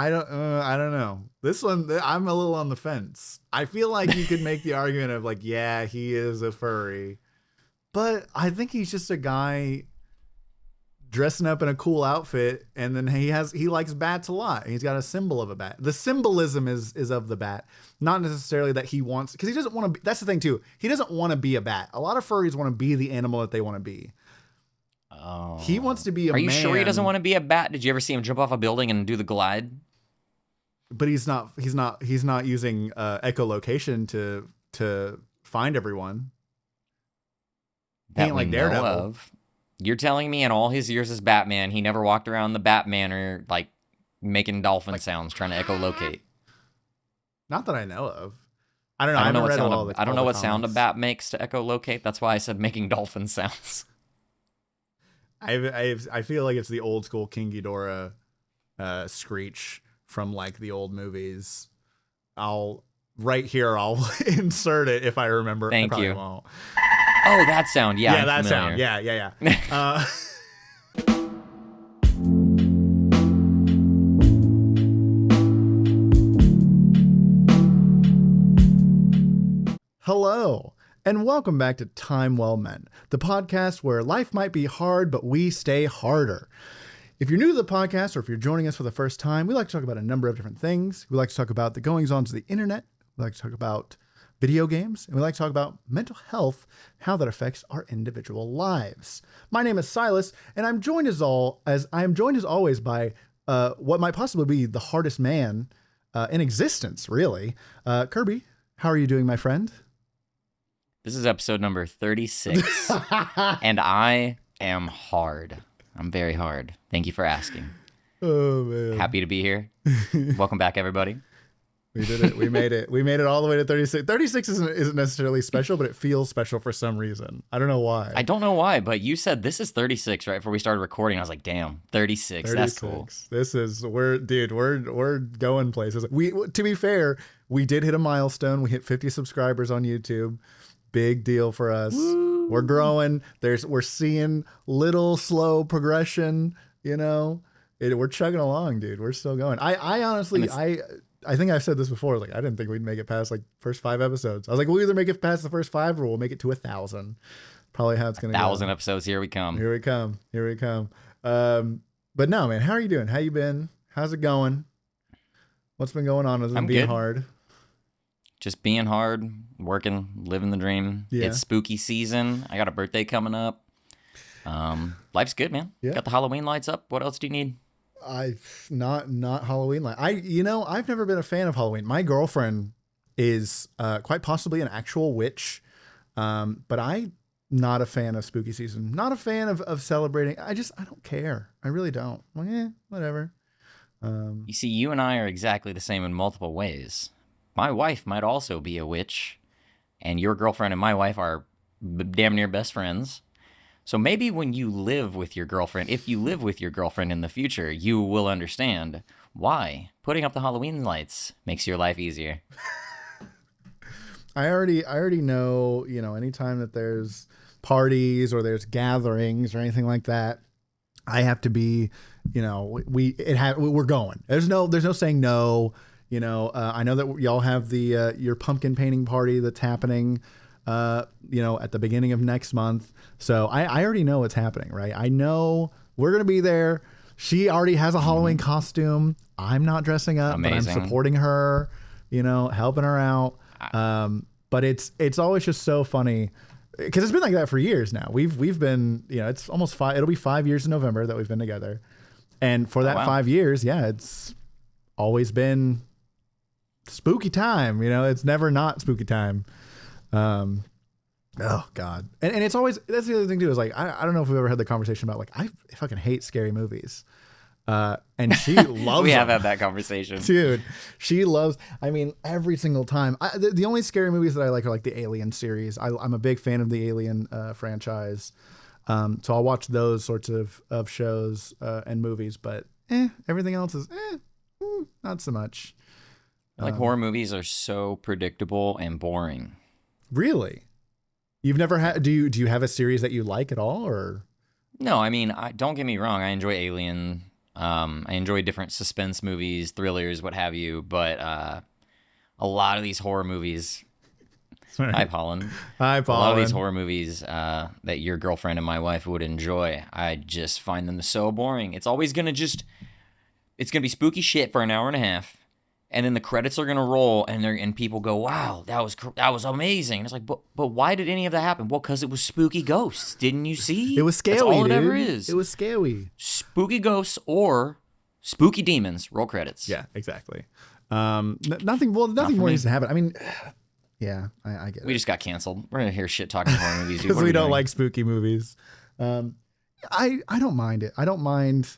I don't know. This one, I'm a little on the fence. I feel like you could make the argument of like, yeah, he is a furry, but I think he's just a guy dressing up in a cool outfit, and then he likes bats a lot. He's got a symbol of a bat. The symbolism is of the bat, not necessarily that he wants, because he doesn't want to. That's the thing too. He doesn't want to be a bat. A lot of furries want to be the animal that they want to be. Oh. He wants to be a man. Are you sure he doesn't want to be a bat? Did you ever see him jump off a building and do the glide? But he's not using echolocation to find everyone. He ain't like Daredevil. Of. You're telling me in all his years as Batman, he never walked around the Bat Manor like making dolphin sounds trying to echolocate? Not that I know of. I don't know. I don't know what sound a bat makes to echolocate. That's why I said making dolphin sounds. I feel like it's the old school King Ghidorah screech from like the old movies. I'll insert it if I remember. Thank you. Won't. Oh, that sound. Yeah, yeah, that sound. Yeah. Hello, and welcome back to Time Well Meant, the podcast where life might be hard, but we stay harder. If you're new to the podcast, or if you're joining us for the first time, we like to talk about a number of different things. We like to talk about the goings-ons of the internet. We like to talk about video games, and we like to talk about mental health, how that affects our individual lives. My name is Silas, and I'm joined as always by what might possibly be the hardest man in existence, really. Kirby, how are you doing, my friend? This is episode number 36, and I am hard. I'm very hard. Thank you for asking. Oh, man. Happy to be here. Welcome back, everybody. We did it. We made it. We made it all the way to 36. 36 isn't necessarily special, but it feels special for some reason. I don't know why. I don't know why, but you said this is 36 right before we started recording. I was like, damn, 36. That's cool. This is we're going places. To be fair, we did hit a milestone. We hit 50 subscribers on YouTube. Big deal for us. Woo. We're growing. We're seeing little slow progression, you know. We're chugging along, dude. We're still going. I honestly I think I've said this before. Like, I didn't think we'd make it past like first 5 episodes. I was like, we'll either make it past the first 5 or we'll make it to 1,000. Probably how it's going to go. 1,000 episodes. Here we come. Here we come. But no, man, how are you doing? How you been? How's it going? What's been going on other than being hard? Just being hard, working, living the dream. Yeah. It's spooky season. I got a birthday coming up. Life's good, man. Yeah. Got the Halloween lights up. What else do you need? Not Halloween light. I've never been a fan of Halloween. My girlfriend is quite possibly an actual witch, but I'm not a fan of spooky season. Not a fan of celebrating. I don't care. I really don't. I'm like, whatever. You see, you and I are exactly the same in multiple ways. My wife might also be a witch, and your girlfriend and my wife are damn near best friends. So maybe when you live with your girlfriend, if you live with your girlfriend in the future, you will understand why putting up the Halloween lights makes your life easier. I already know, anytime that there's parties or there's gatherings or anything like that, I have to be, we're going. There's no saying no. I know that y'all have your pumpkin painting party that's happening at the beginning of next month. So I already know what's happening, right? I know we're going to be there. She already has a Halloween costume. I'm not dressing up, Amazing. But I'm supporting her, helping her out. But it's always just so funny because it's been like that for years now. We've been, it's almost 5, it'll be 5 years in November that we've been together. And for that 5 years, it's always been spooky time. It's never not spooky time. Oh God. And it's always, that's the other thing too, is like, I don't know if we've ever had the conversation about like, I fucking hate scary movies. And she loves We have them. had that conversation. Dude, she loves, every single time. The only scary movies that I like are like the Alien series. I'm a big fan of the Alien franchise. So I'll watch those sorts of shows and movies, but everything else is not so much. Like horror movies are so predictable and boring. Really? You've never had? Do you have a series that you like at all, or? No, don't get me wrong. I enjoy Alien. I enjoy different suspense movies, thrillers, what have you. But a lot of these horror movies. Hi, Pollen. Hi, A lot of these Pollen. horror movies that your girlfriend and my wife would enjoy, I just find them so boring. It's always gonna it's gonna be spooky shit for an hour and a half, and then the credits are gonna roll, and people go, "Wow, that was amazing." And it's like, but why did any of that happen? Well, because it was spooky ghosts. Didn't you see? It was scary, That's all dude. it ever is. It was scary. Spooky ghosts or spooky demons. Roll credits. Yeah, exactly. Nothing more me. needs to happen. I mean, yeah, I get it. We just got canceled. We're gonna hear shit talking horror movies Because we don't like spooky movies. I don't mind it. I don't mind.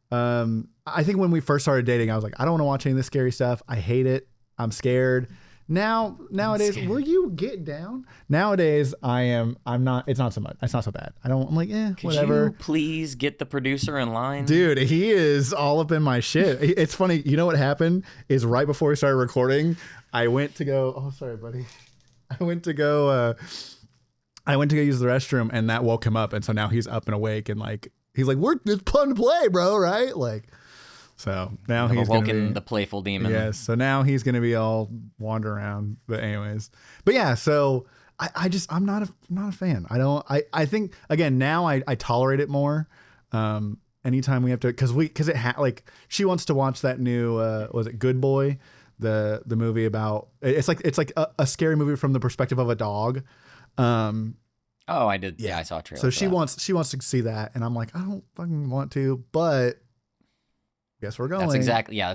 I think when we first started dating, I was like, I don't want to watch any of this scary stuff. I hate it. I'm scared. Nowadays, scared. will you get down? Nowadays, I'm not. It's not so much. It's not so bad. I'm like, Could whatever. you please get the producer in line? Dude, he is all up in my shit. It's funny. You know what happened is right before we started recording, I went to go. Oh, sorry, buddy. I went to go use the restroom, and that woke him up, and so now he's up and awake, and like he's like, it's fun to play, bro, right? Like, so now he's awoken the playful demon. Yes, so now he's gonna be all wander around. But anyways, but yeah, so I'm not a fan. I think again now I tolerate it more. Anytime we have to, because like she wants to watch that new was it Good Boy, the movie about it's like a scary movie from the perspective of a dog. Oh, I did. Yeah, I saw a trailer. So she wants to see that, and I'm like, I don't fucking want to, but guess we're going. That's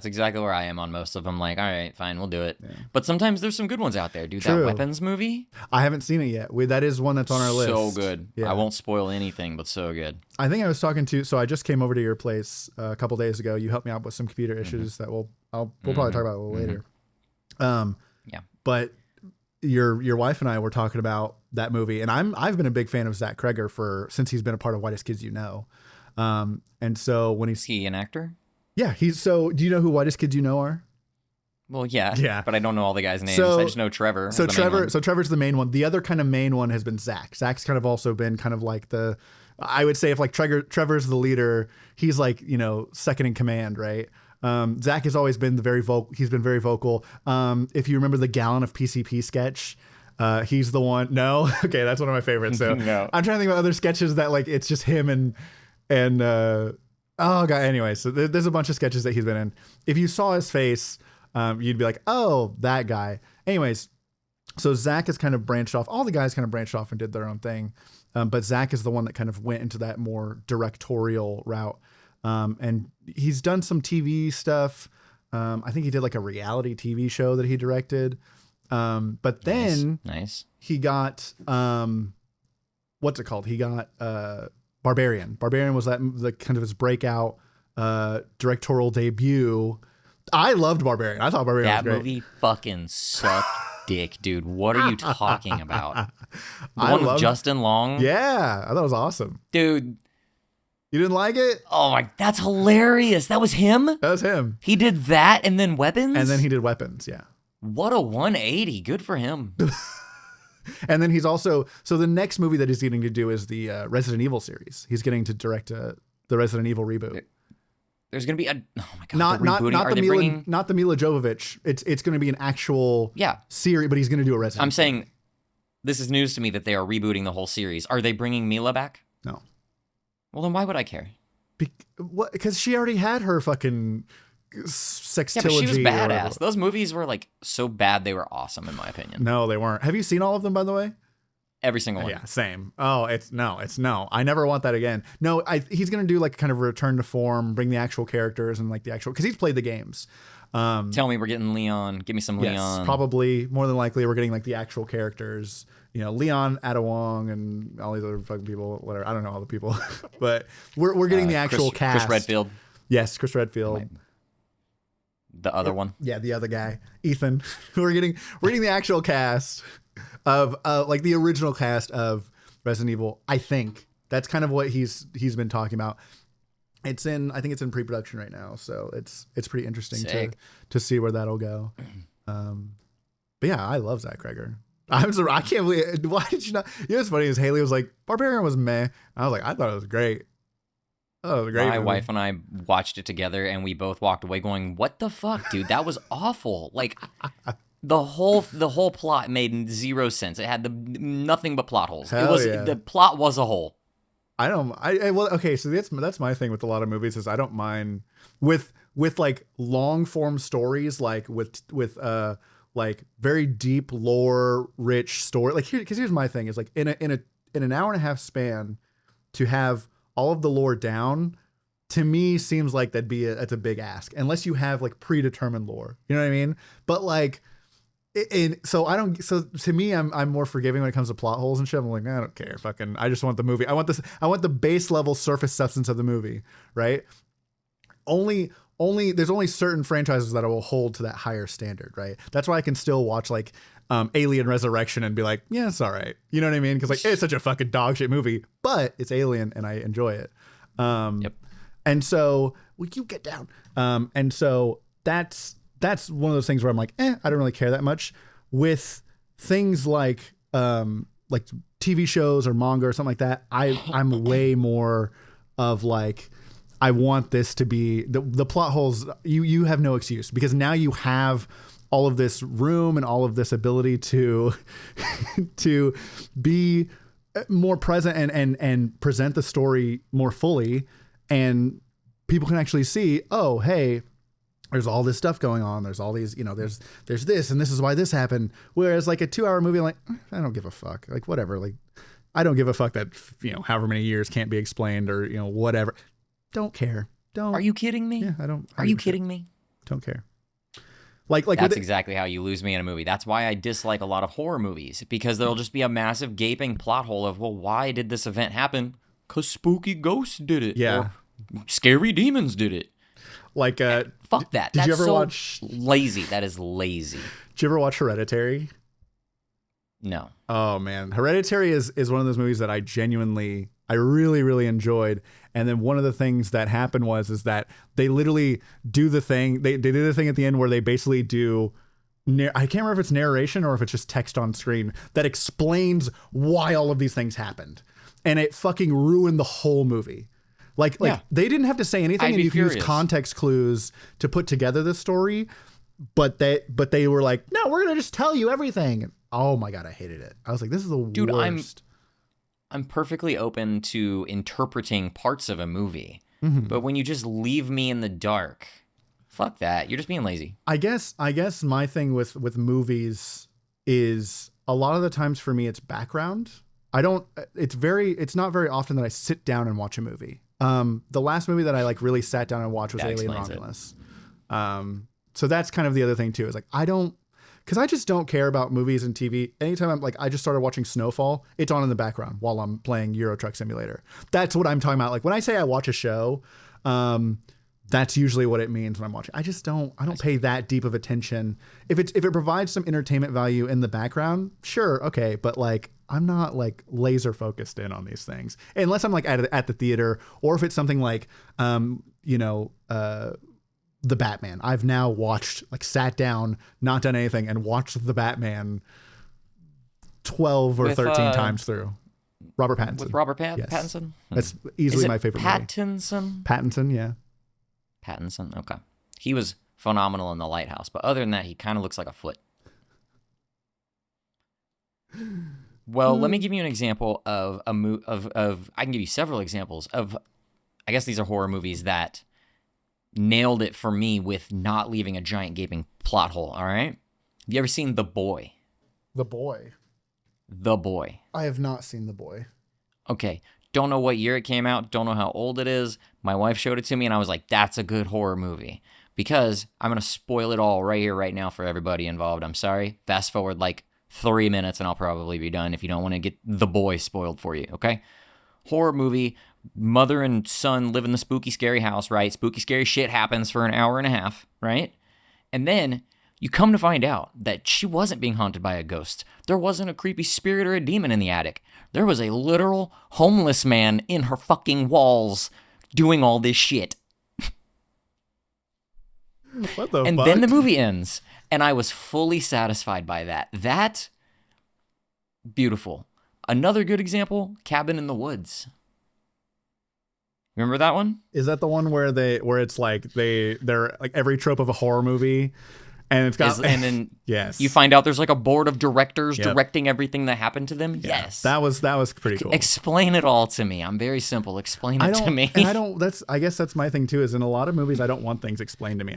exactly where I am on most of them. Like, all right, fine, we'll do it. Yeah. But sometimes there's some good ones out there, dude. True. That Weapons movie. I haven't seen it yet. That is one that's on our list. So good. Yeah. I won't spoil anything, but so good. I think I was talking to. So I just came over to your place a couple days ago. You helped me out with some computer issues that we'll probably talk about a little later. Yeah. But your wife and I were talking about that movie, and I've been a big fan of Zach Kreger since he's been a part of Whitest Kids You Know. And so when is he an actor? Yeah, do you know who Whitest Kids You Know are? Well, yeah, but I don't know all the guys' names. I just know Trevor. So Trevor's the main one. The other kind of main one has been Zach. Zach's kind of also been kind of like I would say if like Trevor's the leader, he's like, second in command, right? Zach has always been he's been very vocal. If you remember the Gallon of PCP sketch, he's the one. No? Okay, that's one of my favorites. So no. I'm trying to think about other sketches that like it's just him and oh god. Anyway, so there's a bunch of sketches that he's been in. If you saw his face, you'd be like, oh, that guy. Anyways, so Zach has kind of branched off. All the guys kind of branched off and did their own thing, but Zach is the one that kind of went into that more directorial route. And he's done some TV stuff. I think he did like a reality TV show that he directed. But then he got what's it called? He got Barbarian. Barbarian was the kind of his breakout directorial debut. I loved Barbarian. I thought Barbarian was great. That movie fucking sucked dick, dude. What are you talking about? The one with Justin Long? Yeah, I thought it was awesome. Dude. You didn't like it? Oh my, that's hilarious. That was him? That was him. He did that and then Weapons? And then he did Weapons, yeah. What a 180. Good for him. And then he's also, so the next movie that he's getting to do is the Resident Evil series. He's getting to direct the Resident Evil reboot. There's going to be oh my God, not the Mila Jovovich. It's going to be an actual series, but he's going to do a Resident Evil. I'm saying this is news to me that they are rebooting the whole series. Are they bringing Mila back? No. Well, then why would I care? Because she already had her fucking sextilogy. Yeah, but she was badass. Those movies were like so bad they were awesome in my opinion. No, they weren't. Have you seen all of them, by the way? Every single one. Yeah, same. Oh, it's no. I never want that again. No, he's gonna do like kind of a return to form, bring the actual characters and like the actual, because he's played the games. Tell me we're getting Leon. Give me some Leon. Yes, probably more than likely we're getting like the actual characters. Leon Adewong and all these other fucking people. Whatever. I don't know all the people, but we're getting the actual cast. Chris Redfield. Yes, Chris Redfield. The other one. Yeah, the other guy, Ethan. we're getting the actual cast of like the original cast of Resident Evil. I think that's kind of what he's been talking about. I think it's in pre-production right now, so it's pretty interesting to see where that'll go. But yeah, I love Zach Kreger. I can't believe, why did you not? What's funny is Haley was like, Barbarian was meh. I was like, I thought it was great. Oh, great My movie. wife and I watched it together, and we both walked away going, "What the fuck, dude? That was awful!" Like the whole plot made zero sense. It had nothing but plot holes. Hell yeah. The plot was a hole. Well, okay, so that's my thing with a lot of movies is I don't mind with like long form stories, like with like very deep lore rich story. Like because here's my thing is like in an hour and a half span to have all of the lore down, to me seems like that's a big ask unless you have like predetermined lore. You know what I mean? But like. So to me, I'm more forgiving when it comes to plot holes and shit. I'm like, I don't care. Fucking, I just want the movie. I want the base level surface substance of the movie, right? There's only certain franchises that I will hold to that higher standard, right? That's why I can still watch like Alien Resurrection and be like, yeah, it's all right. You know what I mean? Because like it's such a fucking dog shit movie, but it's Alien and I enjoy it. Yep. And so you get down. And so that's one of those things where I'm like, I don't really care that much. With things like TV shows or manga or something like that, I'm way more of like, I want this to be the plot holes. You have no excuse because now you have all of this room and all of this ability to to be more present and present the story more fully, and people can actually see, oh, hey, there's all this stuff going on. There's all these, there's this, and this is why this happened. Whereas like a 2-hour movie, I'm like, I don't give a fuck. Like, whatever. Like, I don't give a fuck that, however many years can't be explained or, whatever. Don't care. Don't. Are you kidding me? Yeah, I don't. Are you kidding me? Don't care. Like that's exactly how you lose me in a movie. That's why I dislike a lot of horror movies, because there'll just be a massive gaping plot hole of, well, why did this event happen? 'Cause spooky ghosts did it. Yeah. Or scary demons did it. Like, fuck that. Did you That's ever so watch lazy? That is lazy. Did you ever watch Hereditary? No. Oh man, Hereditary is one of those movies that I really, really enjoyed. And then one of the things that happened is that they literally do the thing. They do the thing at the end where they basically do. I can't remember if it's narration or if it's just text on screen that explains why all of these things happened, and it fucking ruined the whole movie. Like they didn't have to say anything, and you can use context clues to put together the story. But they were like, no, we're gonna just tell you everything. Oh my god, I hated it. I was like, this is the worst. I'm perfectly open to interpreting parts of a movie, but when you just leave me in the dark, fuck that. You're just being lazy. I guess my thing with movies is a lot of the times for me it's background. It's not very often that I sit down and watch a movie. The last movie that I like really sat down and watched was Alien Romulus. So that's kind of the other thing too, is like because I just don't care about movies and TV. Anytime I just started watching Snowfall, it's on in the background while I'm playing Euro Truck Simulator. That's what I'm talking about. Like when I say I watch a show, that's usually what it means when I'm watching. I don't pay that deep of attention. If it provides some entertainment value in the background, sure, okay. But like, I'm not like laser focused in on these things unless I'm like at the theater, or if it's something like, The Batman. I've now watched, like, sat down, not done anything, and watched The Batman 12 or 13 times through. Robert Pattinson. With Robert Pattinson? That's easily my favorite movie. Pattinson, yeah. Pattinson, okay. He was phenomenal in The Lighthouse, but other than that, he kind of looks like a foot. Well, let me give you an example of I can give you several examples of, I guess these are horror movies that nailed it for me with not leaving a giant gaping plot hole, all right? Have you ever seen The Boy? The Boy? The Boy. I have not seen The Boy. Okay. Don't know what year it came out. Don't know how old it is. My wife showed it to me, and I was like, that's a good horror movie. Because I'm going to spoil it all right here, right now for everybody involved. I'm sorry. Fast forward like 3 minutes, and I'll probably be done if you don't want to get The Boy spoiled for you, okay? Horror movie. Mother and son live in the spooky, scary house, right? Spooky, scary shit happens for an hour and a half, right? And then you come to find out that she wasn't being haunted by a ghost. There wasn't a creepy spirit or a demon in the attic. There was a literal homeless man in her fucking walls doing all this shit. What the fuck? And then the movie ends, and I was fully satisfied by that. That, beautiful. Another good example, Cabin in the Woods. Remember that one? Is that the one where it's like they're like every trope of a horror movie, and it's got And then yes, you find out there's like a board of directors Yep. directing everything that happened to them. Yeah, Yes. that was pretty cool. Explain it all to me. I'm very simple. Explain it to me. And I guess that's my thing too, is in a lot of movies I don't want things explained to me.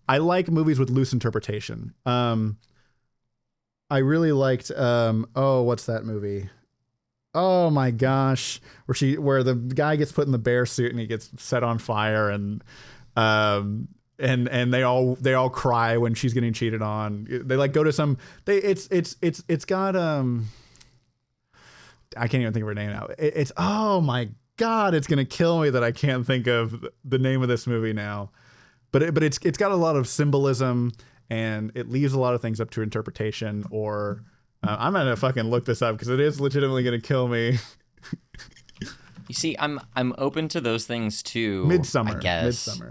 I like movies with loose interpretation. I really liked what's that movie? Oh my gosh, where the guy gets put in the bear suit and he gets set on fire, and they all cry when she's getting cheated on. They like go to some it's got I can't even think of her name now. It's oh my god, it's gonna kill me that I can't think of the name of this movie now. But it's got a lot of symbolism, and it leaves a lot of things up to interpretation. Or I'm gonna fucking look this up because it is legitimately gonna kill me. You see, I'm open to those things too. Midsummer. I guess.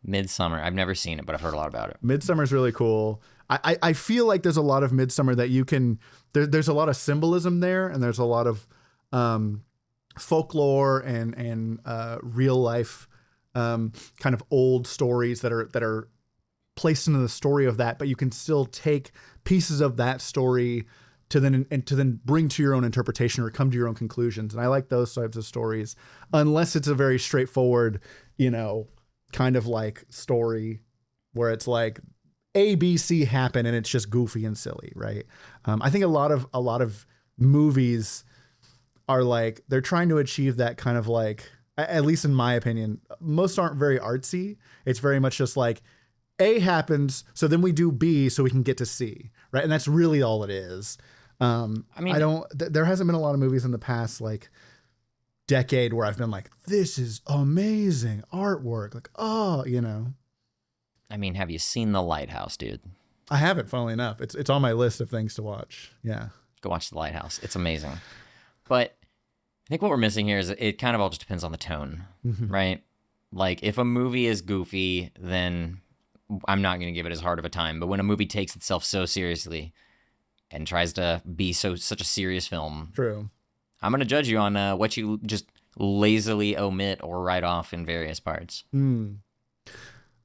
Midsummer. I've never seen it, but I've heard a lot about it. Midsummer's really cool. I feel like there's a lot of Midsummer that you can. There's a lot of symbolism there, and there's a lot of folklore and real life kind of old stories that are placed into the story of that, but you can still take pieces of that story to then bring to your own interpretation or come to your own conclusions. And I like those types of stories, unless it's a very straightforward, kind of like story where it's like A, B, C happen and it's just goofy and silly, right? I think a lot of movies are like, they're trying to achieve that kind of like, at least in my opinion, most aren't very artsy. It's very much just like A happens, so then we do B so we can get to C, right? And that's really all it is. There hasn't been a lot of movies in the past like decade where I've been like, this is amazing artwork. Like, I mean, have you seen The Lighthouse, dude? I haven't, funnily enough. It's on my list of things to watch. Yeah. Go watch The Lighthouse. It's amazing. But I think what we're missing here is it kind of all just depends on the tone, right? Like, if a movie is goofy, then I'm not going to give it as hard of a time. But when a movie takes itself so seriously and tries to be such a serious film, true, I'm going to judge you on what you just lazily omit or write off in various parts.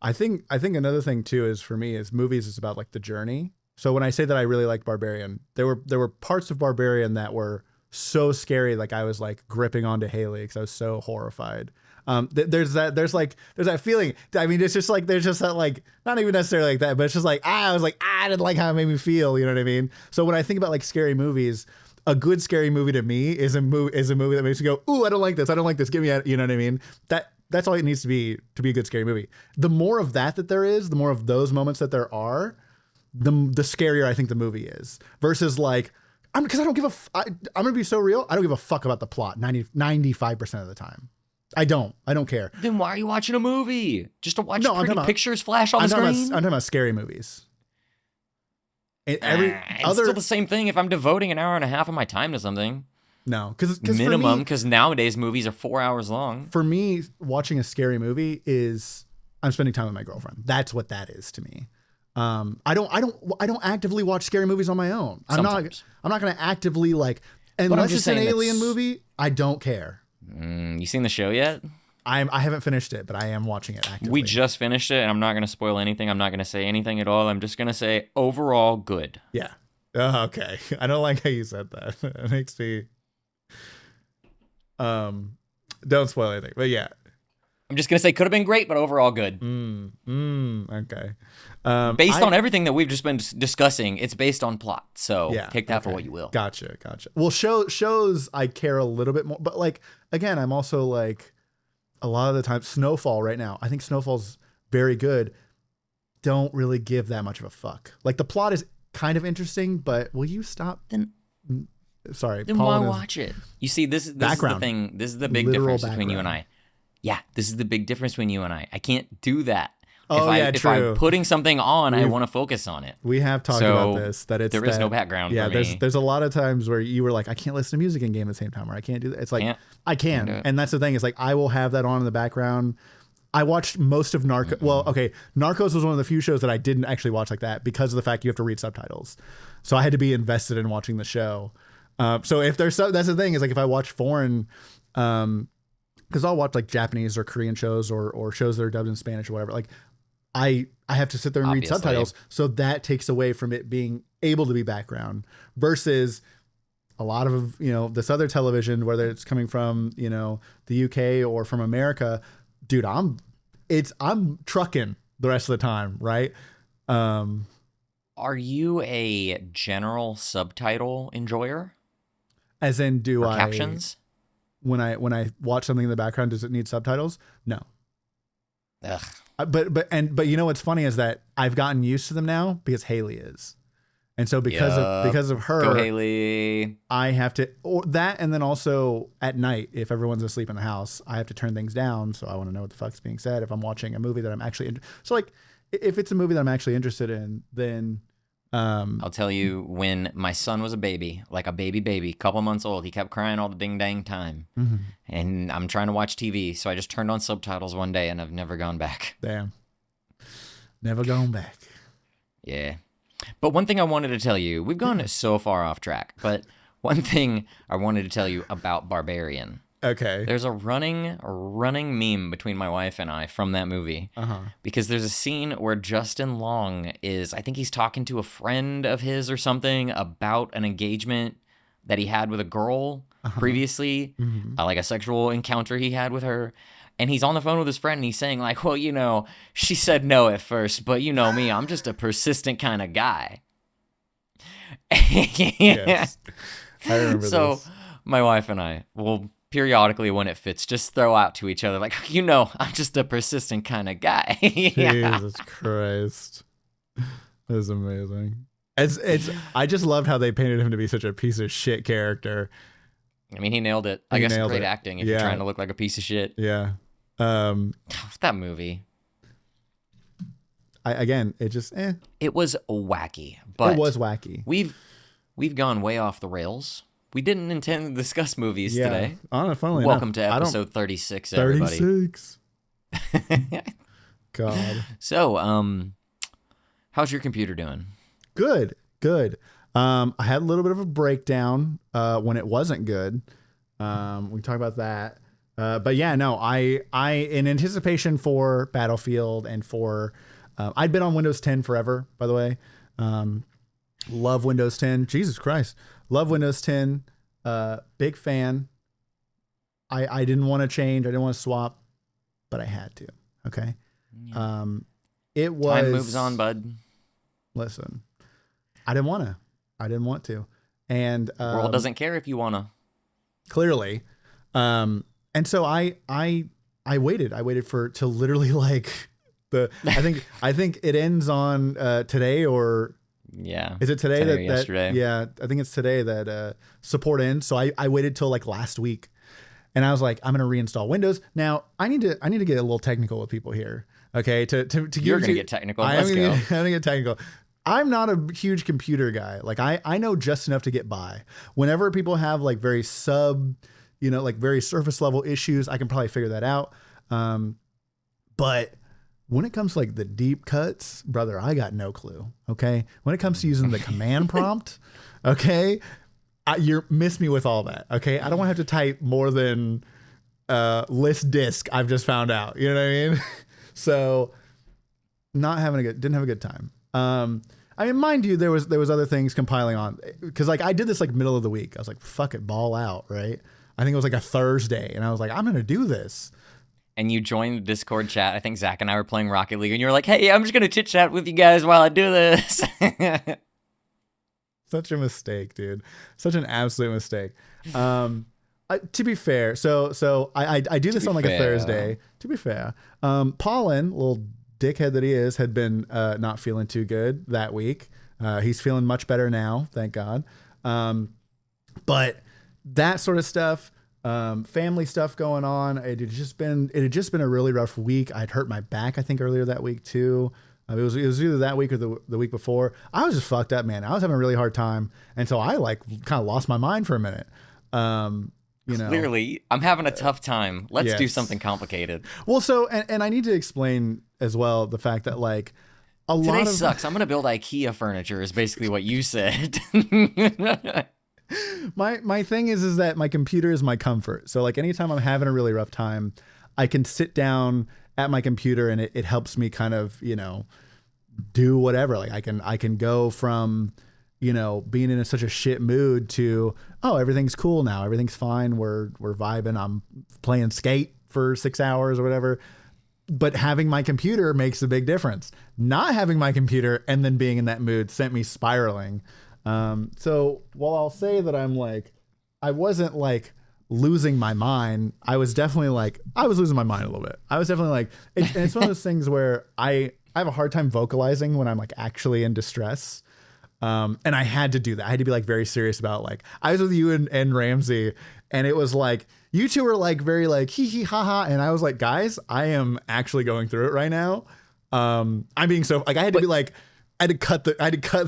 I think another thing too is, for me, is movies is about like the journey. So when I say that I really liked Barbarian, there were parts of Barbarian that were so scary, like I was like gripping onto Haley because I was so horrified. There's that feeling. I mean, it's just like there's just that, like, not even necessarily like that, but it's just like I was like, I didn't like how it made me feel. You know what I mean? So when I think about like scary movies, a good scary movie to me is a movie that makes me go, ooh, I don't like this. I don't like this. Give me, you know what I mean? That's all it needs to be a good scary movie. The more of that there is, the more of those moments that there are, the scarier I think the movie is. Versus like, because I don't give I'm gonna be so real. I don't give a fuck about the plot 95% of the time. I don't care. Then why are you watching a movie? Just to watch pretty pictures flash on the screen? I'm talking about scary movies. It's still the same thing if I'm devoting an hour and a half of my time to something. No, because minimum, because nowadays movies are 4 hours long. For me, watching a scary movie is I'm spending time with my girlfriend. That's what that is to me. I don't actively watch scary movies on my own. Sometimes. I'm not going to actively like, unless it's an alien movie, I don't care. You seen the show yet? I haven't finished it, but I am watching it actively. We just finished it, and I'm not going to spoil anything. I'm not going to say anything at all. I'm just going to say overall good. Yeah. Oh, okay. I don't like how you said that. It makes me. Don't spoil anything, but yeah. I'm just going to say could have been great, but overall good. Okay. Based on everything that we've just been discussing, it's based on plot. So take that for what you will. Gotcha. Well, shows I care a little bit more, but like, again, I'm also like, a lot of the time, Snowfall right now, I think Snowfall's very good. Don't really give that much of a fuck. Like, the plot is kind of interesting, but will you stop? Sorry. Then why watch it? You see, this is the thing. This is the big difference between you and I. Yeah, this is the big difference between you and I. I can't do that. True. If I'm putting something on, I want to focus on it. We have talked about this. There is no background for me. There's a lot of times where you were like, I can't listen to music and game at the same time, or I can't do that. It's like, I can. And that's the thing. Is like, I will have that on in the background. I watched most of Narcos. Mm-hmm. Well, okay. Narcos was one of the few shows that I didn't actually watch like that because of the fact you have to read subtitles. So I had to be invested in watching the show. So if there's that's the thing is like, if I watch foreign because I'll watch like Japanese or Korean shows or shows that are dubbed in Spanish or whatever. Like I have to sit there and read Obviously. subtitles, so that takes away from it being able to be background versus a lot of, you know, this other television, whether it's coming from, you know, the UK or from America, dude, I'm trucking the rest of the time, right? Are you a general subtitle enjoyer As in, do or I captions? when I watch something in the background, does it need subtitles? No. Ugh. But you know what's funny is that I've gotten used to them now because Haley is, and so because of her, Go Haley. I have to, or that, and then also at night if everyone's asleep in the house, I have to turn things down. So I want to know what the fuck's being said if I'm watching a movie that I'm actually so like if it's a movie that I'm actually interested in, then I'll tell you, when my son was a baby, like a baby, couple months old, he kept crying all the ding dang time. mhm. And I'm trying to watch TV, so I just turned on subtitles one day and I've never gone back. Damn, never going back. Yeah. But one thing I wanted to tell you, we've gone so far off track, but one thing I wanted to tell you about Barbarian. Okay. There's a running meme between my wife and I from that movie. Because there's a scene where Justin Long is, I think he's talking to a friend of his or something about an engagement that he had with a girl previously, like a sexual encounter he had with her. And he's on the phone with his friend and he's saying like, well, you know, she said no at first, but you know me, I'm just a persistent kind of guy. Yes. I remember So this. my wife and I will periodically, when it fits, just throw out to each other like, you know, I'm just a persistent kind of guy. Yeah. Jesus Christ. That is amazing. It's I just loved how they painted him to be such a piece of shit character. I mean, he nailed it. I He guess nailed great it. acting if you're trying to look like a piece of shit. Yeah. That movie. Again, it just It was wacky, but it was wacky. we've gone way off the rails. We didn't intend to discuss movies Yeah. today. Funnily Welcome enough, to episode 36, everybody. 36. God. So, how's your computer doing? Good. I had a little bit of a breakdown when it wasn't good. We can talk about that. But yeah, no, I in anticipation for Battlefield and for I'd been on Windows 10 forever, by the way. Love Windows 10. Jesus Christ. Love Windows 10. Big fan. I didn't want to change. I didn't want to swap, but I had to. Okay. Yeah. It was Time moves on, bud. Listen, I didn't want to. And World doesn't care if you wanna. clearly. And so I waited for till literally like I think it ends on today, or Yeah. is it today Today or that yesterday? yeah, I think it's today that support ends. So I waited till like last week, and I was like, I'm gonna reinstall Windows. Now I need to get a little technical with people here. Okay, to You're gonna get technical. I'm Let's go. gonna get technical. I'm not a huge computer guy. Like I know just enough to get by. Whenever people have like very like very surface level issues, I can probably figure that out. But when it comes to like the deep cuts, brother, I got no clue. Okay. When it comes to using the command prompt, okay, you miss me with all that. Okay. I don't want to have to type more than list disk. I've just found out. You know what I mean? So didn't have a good time. I mean, mind you, there was other things compiling on, because like I did this like middle of the week. I was like, fuck it, ball out, right? I think it was like a Thursday, and I was like, I'm gonna do this. And you joined the Discord chat. I think Zach and I were playing Rocket League, and you were like, "Hey, I'm just gonna chit chat with you guys while I do this." Such a mistake, dude. Such an absolute mistake. To be fair, so I do this on like a Thursday. To be fair, Paulin, little dickhead that he is, had been not feeling too good that week. He's feeling much better now, thank God. But that sort of stuff, family stuff going on. It had just been a really rough week. I'd hurt my back, I think, earlier that week too. It was either that week or the week before. I was just fucked up, man. I was having a really hard time, and so I like kind of lost my mind for a minute. Clearly, I'm having a tough time. Let's do Yes. something complicated. Well, so and I need to explain as well the fact that like Today sucks. I'm gonna build IKEA furniture. Is basically what you said. My thing is that my computer is my comfort. So like anytime I'm having a really rough time, I can sit down at my computer and it helps me kind of, do whatever. Like I can go from, being in such a shit mood to, oh, everything's cool now. Everything's fine. We're vibing. I'm playing skate for 6 hours or whatever. But having my computer makes a big difference. Not having my computer and then being in that mood sent me spiraling. So while I'll say that I wasn't like losing my mind, I was losing my mind a little bit. I was definitely like, and it's one of those things where I have a hard time vocalizing when I'm like actually in distress. And I had to do that. I had to be like very serious about like, I was with you and Ramsey, and it was like, you two were like very like hee hee ha ha. And I was like, guys, I am actually going through it right now. I'm being so like, I had to cut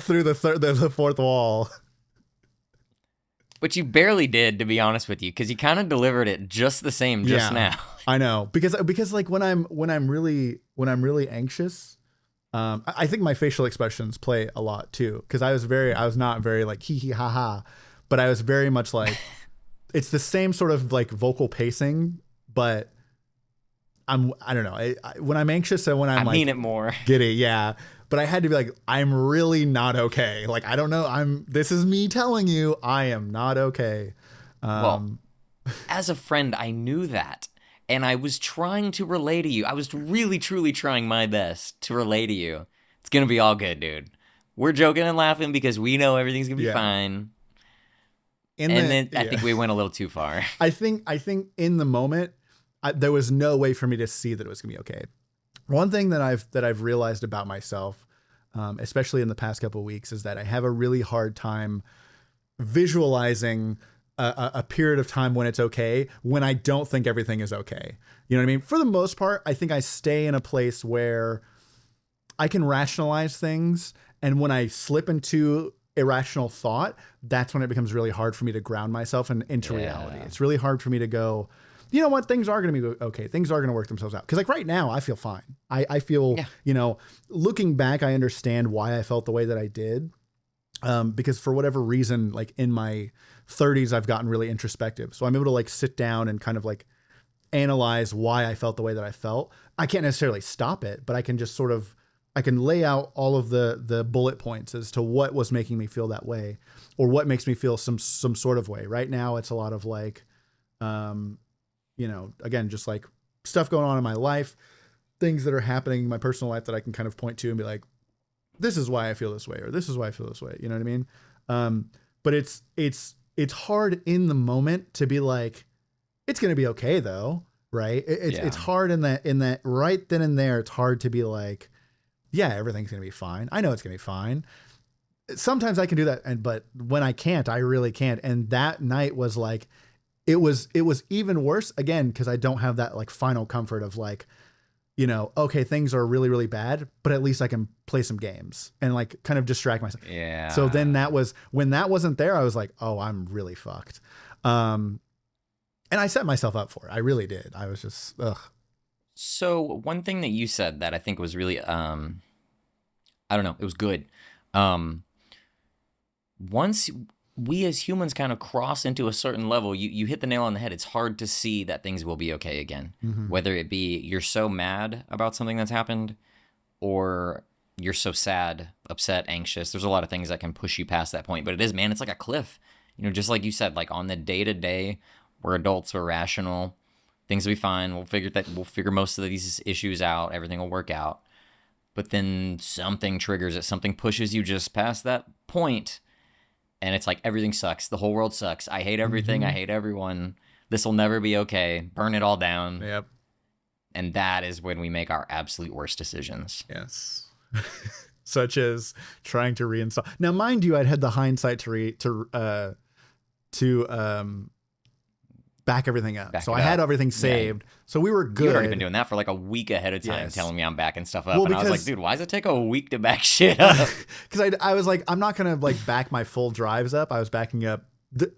through the fourth wall. But you barely did, to be honest with you, because you kind of delivered it just the same just now. I know, because like when I'm really anxious, I think my facial expressions play a lot too. Because I was not very like hee hee ha ha, but I was very much like, it's the same sort of like vocal pacing, but I don't know. When I'm anxious and when I'm I mean it more. Giddy, yeah. But I had to be like, I'm really not okay. Like, I don't know. This is me telling you, I am not okay. Well, as a friend, I knew that. And I was trying to relay to you. I was really, truly trying my best to relay to you. It's going to be all good, dude. We're joking and laughing because we know everything's going to be fine. Then I think we went a little too far. I think in the moment, there was no way for me to see that it was going to be okay. One thing that I've realized about myself, especially in the past couple of weeks, is that I have a really hard time visualizing a period of time when it's okay, when I don't think everything is okay. You know what I mean? For the most part, I think I stay in a place where I can rationalize things. And when I slip into irrational thought, that's when it becomes really hard for me to ground myself into reality. It's really hard for me to go, you know what, things are going to be okay. Things are going to work themselves out. Because like right now, I feel fine. I feel, looking back, I understand why I felt the way that I did. Because for whatever reason, like in my 30s, I've gotten really introspective. So I'm able to like sit down and kind of like analyze why I felt the way that I felt. I can't necessarily stop it, but I can just sort of, I can lay out all of the bullet points as to what was making me feel that way, or what makes me feel some sort of way. Right now, it's a lot of like, again, just like stuff going on in my life, things that are happening in my personal life that I can kind of point to and be like, this is why I feel this way, or this is why I feel this way. You know what I mean? But it's hard in the moment to be like, it's going to be okay though. Right. It's hard in that right then and there. It's hard to be like, yeah, everything's going to be fine. I know it's going to be fine. Sometimes I can do that. But when I can't, I really can't. And that night was like, it was even worse again, because I don't have that like final comfort of like, okay, things are really, really bad, but at least I can play some games and like kind of distract myself. Yeah. So then when that wasn't there, I was like, oh, I'm really fucked. And I set myself up for it. I really did. I was just, ugh. So one thing that you said that I think was really, I don't know, it was good. Once we as humans kind of cross into a certain level, you hit the nail on the head. It's hard to see that things will be okay again. Mm-hmm. Whether it be you're so mad about something that's happened, or you're so sad, upset, anxious. There's a lot of things that can push you past that point. But it is, man, it's like a cliff. Just like you said, like on the day-to-day, we're adults, we're rational. Things will be fine. We'll figure most of these issues out. Everything will work out. But then something triggers it. Something pushes you just past that point. And it's like, everything sucks. The whole world sucks. I hate everything. Mm-hmm. I hate everyone. This will never be okay. Burn it all down. Yep. And that is when we make our absolute worst decisions. Yes. Such as trying to reinstall. Now, mind you, I'd had the hindsight to back everything up. I had everything saved. Yeah. So we were good. You'd already been doing that for like a week ahead of time, telling me I'm backing stuff up. And I was like, dude, why does it take a week to back shit up? Because I was like, I'm not going to like back my full drives up. I was backing up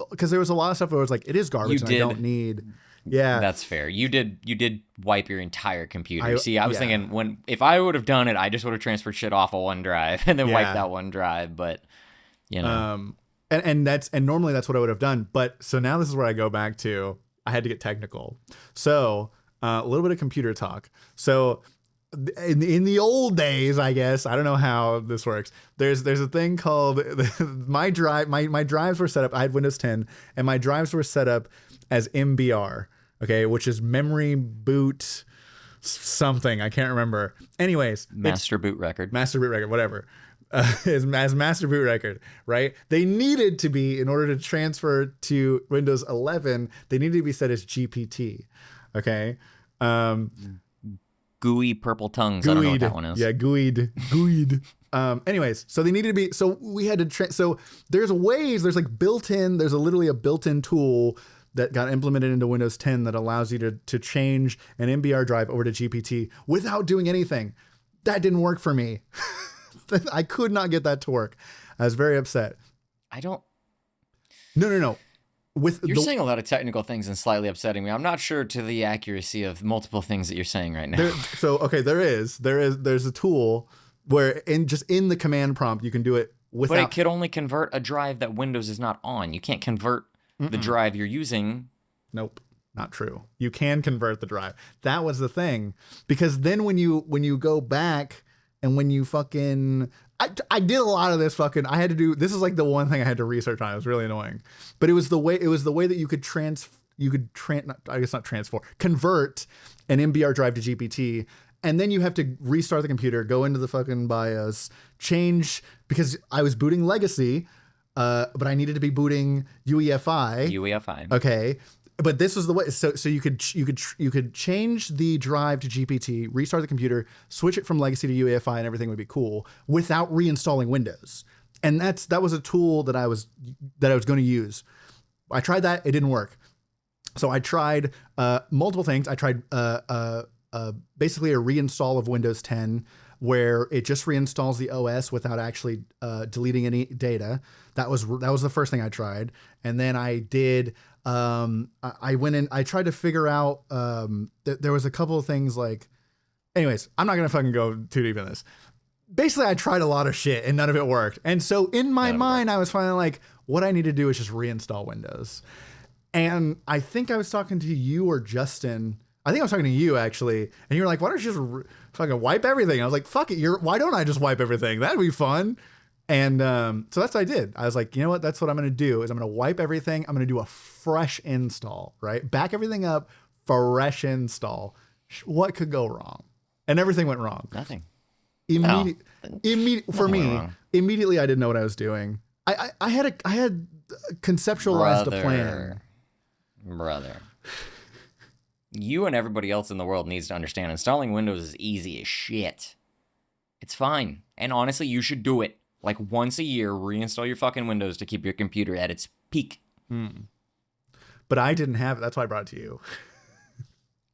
because there was a lot of stuff where I was like, it is garbage and I don't need. Yeah. That's fair. You did wipe your entire computer. I was thinking if I would have done it, I just would have transferred shit off of one drive and then wiped out one drive. But, And normally that's what I would have done. But so now this is where I go back to, I had to get technical. So a little bit of computer talk. So in the old days, I guess, I don't know how this works. There's a thing called my drives were set up. I had Windows 10 and my drives were set up as MBR, okay, which is memory boot something. I can't remember. Anyways, master boot record, whatever. As master boot record, right? They needed to be, in order to transfer to Windows 11, they needed to be set as GPT, okay? Gooey purple tongues. I don't know what that one is. Yeah, gooeyed. Anyways, so they needed to be, so we had to, so there's ways, there's like there's literally a built-in tool that got implemented into Windows 10 that allows you to change an MBR drive over to GPT without doing anything. That didn't work for me. I could not get that to work. I was very upset. No. You're saying a lot of technical things and slightly upsetting me. I'm not sure to the accuracy of multiple things that you're saying right now. There's a tool where in the command prompt you can do it without. But it could only convert a drive that Windows is not on. You can't convert the drive you're using. Nope. Not true. You can convert the drive. That was the thing. Because then when you go back and when you fucking, I did a lot of this fucking, I had to do, this is like the one thing I had to research on. It was really annoying. But it was the way that you could convert an MBR drive to GPT. And then you have to restart the computer, go into the fucking BIOS, change, because I was booting legacy, but I needed to be booting UEFI. Okay. But this was the way. So you could change the drive to GPT, restart the computer, switch it from legacy to UEFI, and everything would be cool without reinstalling Windows. And that was a tool that I was going to use. I tried that; it didn't work. So I tried multiple things. I tried basically a reinstall of Windows 10, where it just reinstalls the OS without actually deleting any data. That was the first thing I tried, and then I did. I went in. I tried to figure out. There was a couple of things like. Anyways, I'm not gonna fucking go too deep in this. Basically, I tried a lot of shit and none of it worked. And so in my mind, I was finally like, what I need to do is just reinstall Windows. And I think I was talking to you or Justin. I think I was talking to you actually, and you were like, "Why don't you just fucking wipe everything?" I was like, "Fuck it, why don't I just wipe everything? That'd be fun." And so that's what I did. I was like, you know what? That's what I'm going to do. Is I'm going to wipe everything. I'm going to do a fresh install. Right, back everything up, fresh install. What could go wrong? And everything went wrong. Nothing. For me, immediately I didn't know what I was doing. I had conceptualized a plan. Brother. You and everybody else in the world needs to understand installing Windows is easy as shit. It's fine. And honestly, you should do it. Like once a year, reinstall your fucking Windows to keep your computer at its peak. But I didn't have it. That's why I brought it to you.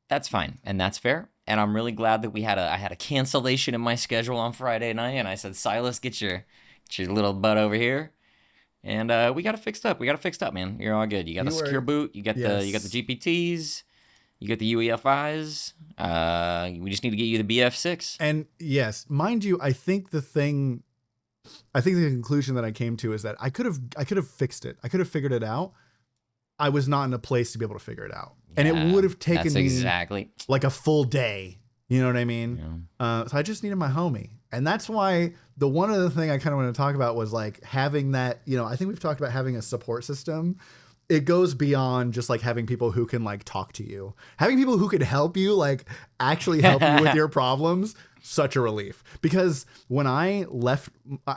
That's fine. And that's fair. And I'm really glad that I had a cancellation in my schedule on Friday night. And I said, Silas, get your little butt over here. And we got it fixed up. Man. You're all good. You got a secure boot. You got the GPTs. You get the UEFIs. We just need to get you the BF6. And yes, mind you, I think the conclusion that I came to is that I could have fixed it. I could have figured it out. I was not in a place to be able to figure it out. And it would have taken me like a full day. You know what I mean? Yeah. So I just needed my homie. And that's why one other thing I kind of want to talk about was like having that, I think we've talked about having a support system. It goes beyond just like having people who can like talk to you. Having people who could help you, like actually help you with your problems, such a relief. Because when I left,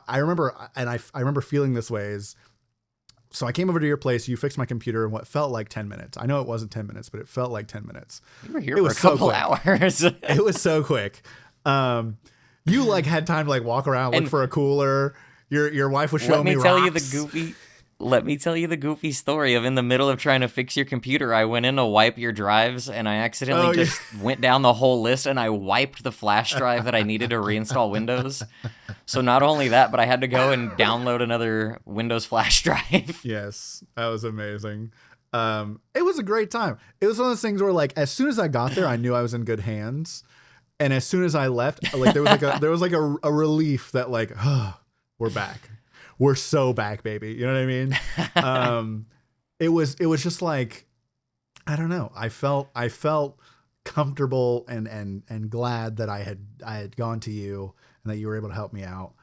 I remember feeling this way is, so I came over to your place, you fixed my computer in what felt like 10 minutes. I know it wasn't 10 minutes, but it felt like 10 minutes. You were here for a couple hours. It was so quick. You like had time to like walk around, look for a cooler. Your wife was showing me rocks. Let me tell you the goofy story of in the middle of trying to fix your computer, I went in to wipe your drives and I accidentally went down the whole list and I wiped the flash drive that I needed to reinstall Windows. So not only that, but I had to go and download another Windows flash drive. Yes, that was amazing. It was a great time. It was one of those things where like as soon as I got there, I knew I was in good hands. And as soon as I left, like there was like a relief that like, we're back. we're so back, baby. You know what I mean? It was just like, I don't know. I felt comfortable and glad that I had gone to you and that you were able to help me out.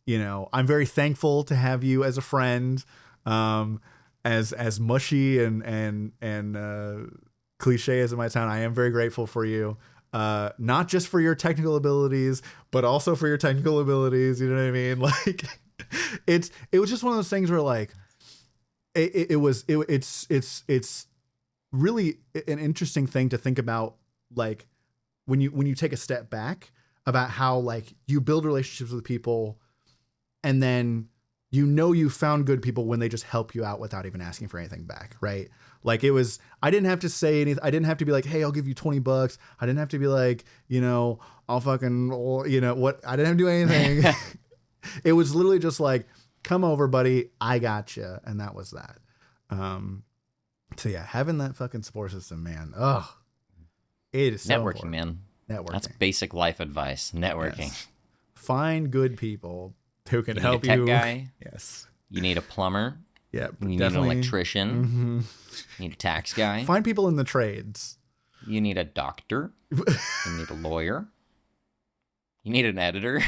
You know, I'm very thankful to have you as a friend. As mushy and cliche as it might sound, I am very grateful for you. Not just for your technical abilities, but also for your technical abilities. You know what I mean? Like, it was just one of those things where like, it's really an interesting thing to think about. Like when you take a step back about how like you build relationships with people and then you found good people when they just help you out without even asking for anything back, right? Like I didn't have to say anything. I didn't have to be like, hey, I'll give you $20. I didn't have to be like, I'll fucking, what? I didn't have to do anything. It was literally just like, come over, buddy. I got you. And that was that. So yeah, having that fucking support system, man. Oh, it is so networking, important. Man. Networking. That's basic life advice. Networking. Yes. Find good people who can help you. You. Need a tech guy. Yes. You need a plumber. Yeah. You need an electrician. Mm-hmm. You need a tax guy. Find people in the trades. You need a doctor. You need a lawyer. You need an editor.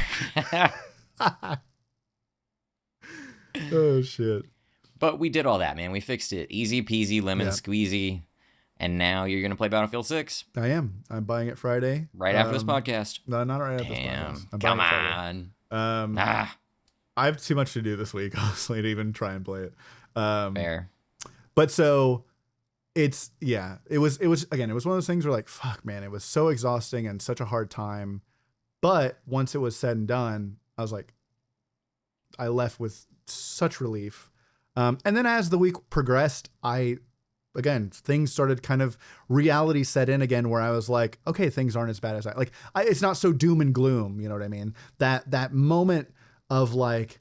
Oh shit. But we did all that, man. We fixed it. Easy peasy, lemon squeezy. And now you're going to play Battlefield 6. I am. I'm buying it Friday. Right after this podcast. No, not right after this podcast. Come on. I have too much to do this week, honestly, to even try and play it. Fair. But so it was again, it was one of those things where like, fuck, man, it was so exhausting and such a hard time. But once it was said and done, I was like, I left with such relief. And then as the week progressed, things started kind of reality set in again where I was like, okay, things aren't as bad as it's not so doom and gloom. You know what I mean? That moment of like,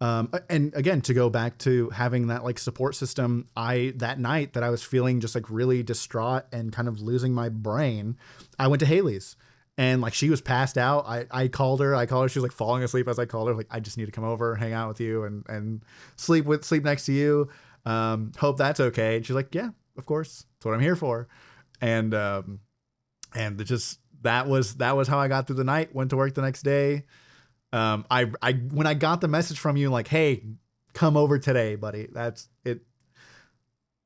and again, to go back to having that like support system, that night that I was feeling just like really distraught and kind of losing my brain, I went to Haley's. And like she was passed out. I called her. She was like falling asleep as I called her. Like, I just need to come over, hang out with you, and sleep next to you. Hope that's okay. And she's like, yeah, of course. That's what I'm here for. And it just that was how I got through the night. Went to work the next day. When I got the message from you like, hey, come over today, buddy. That's it.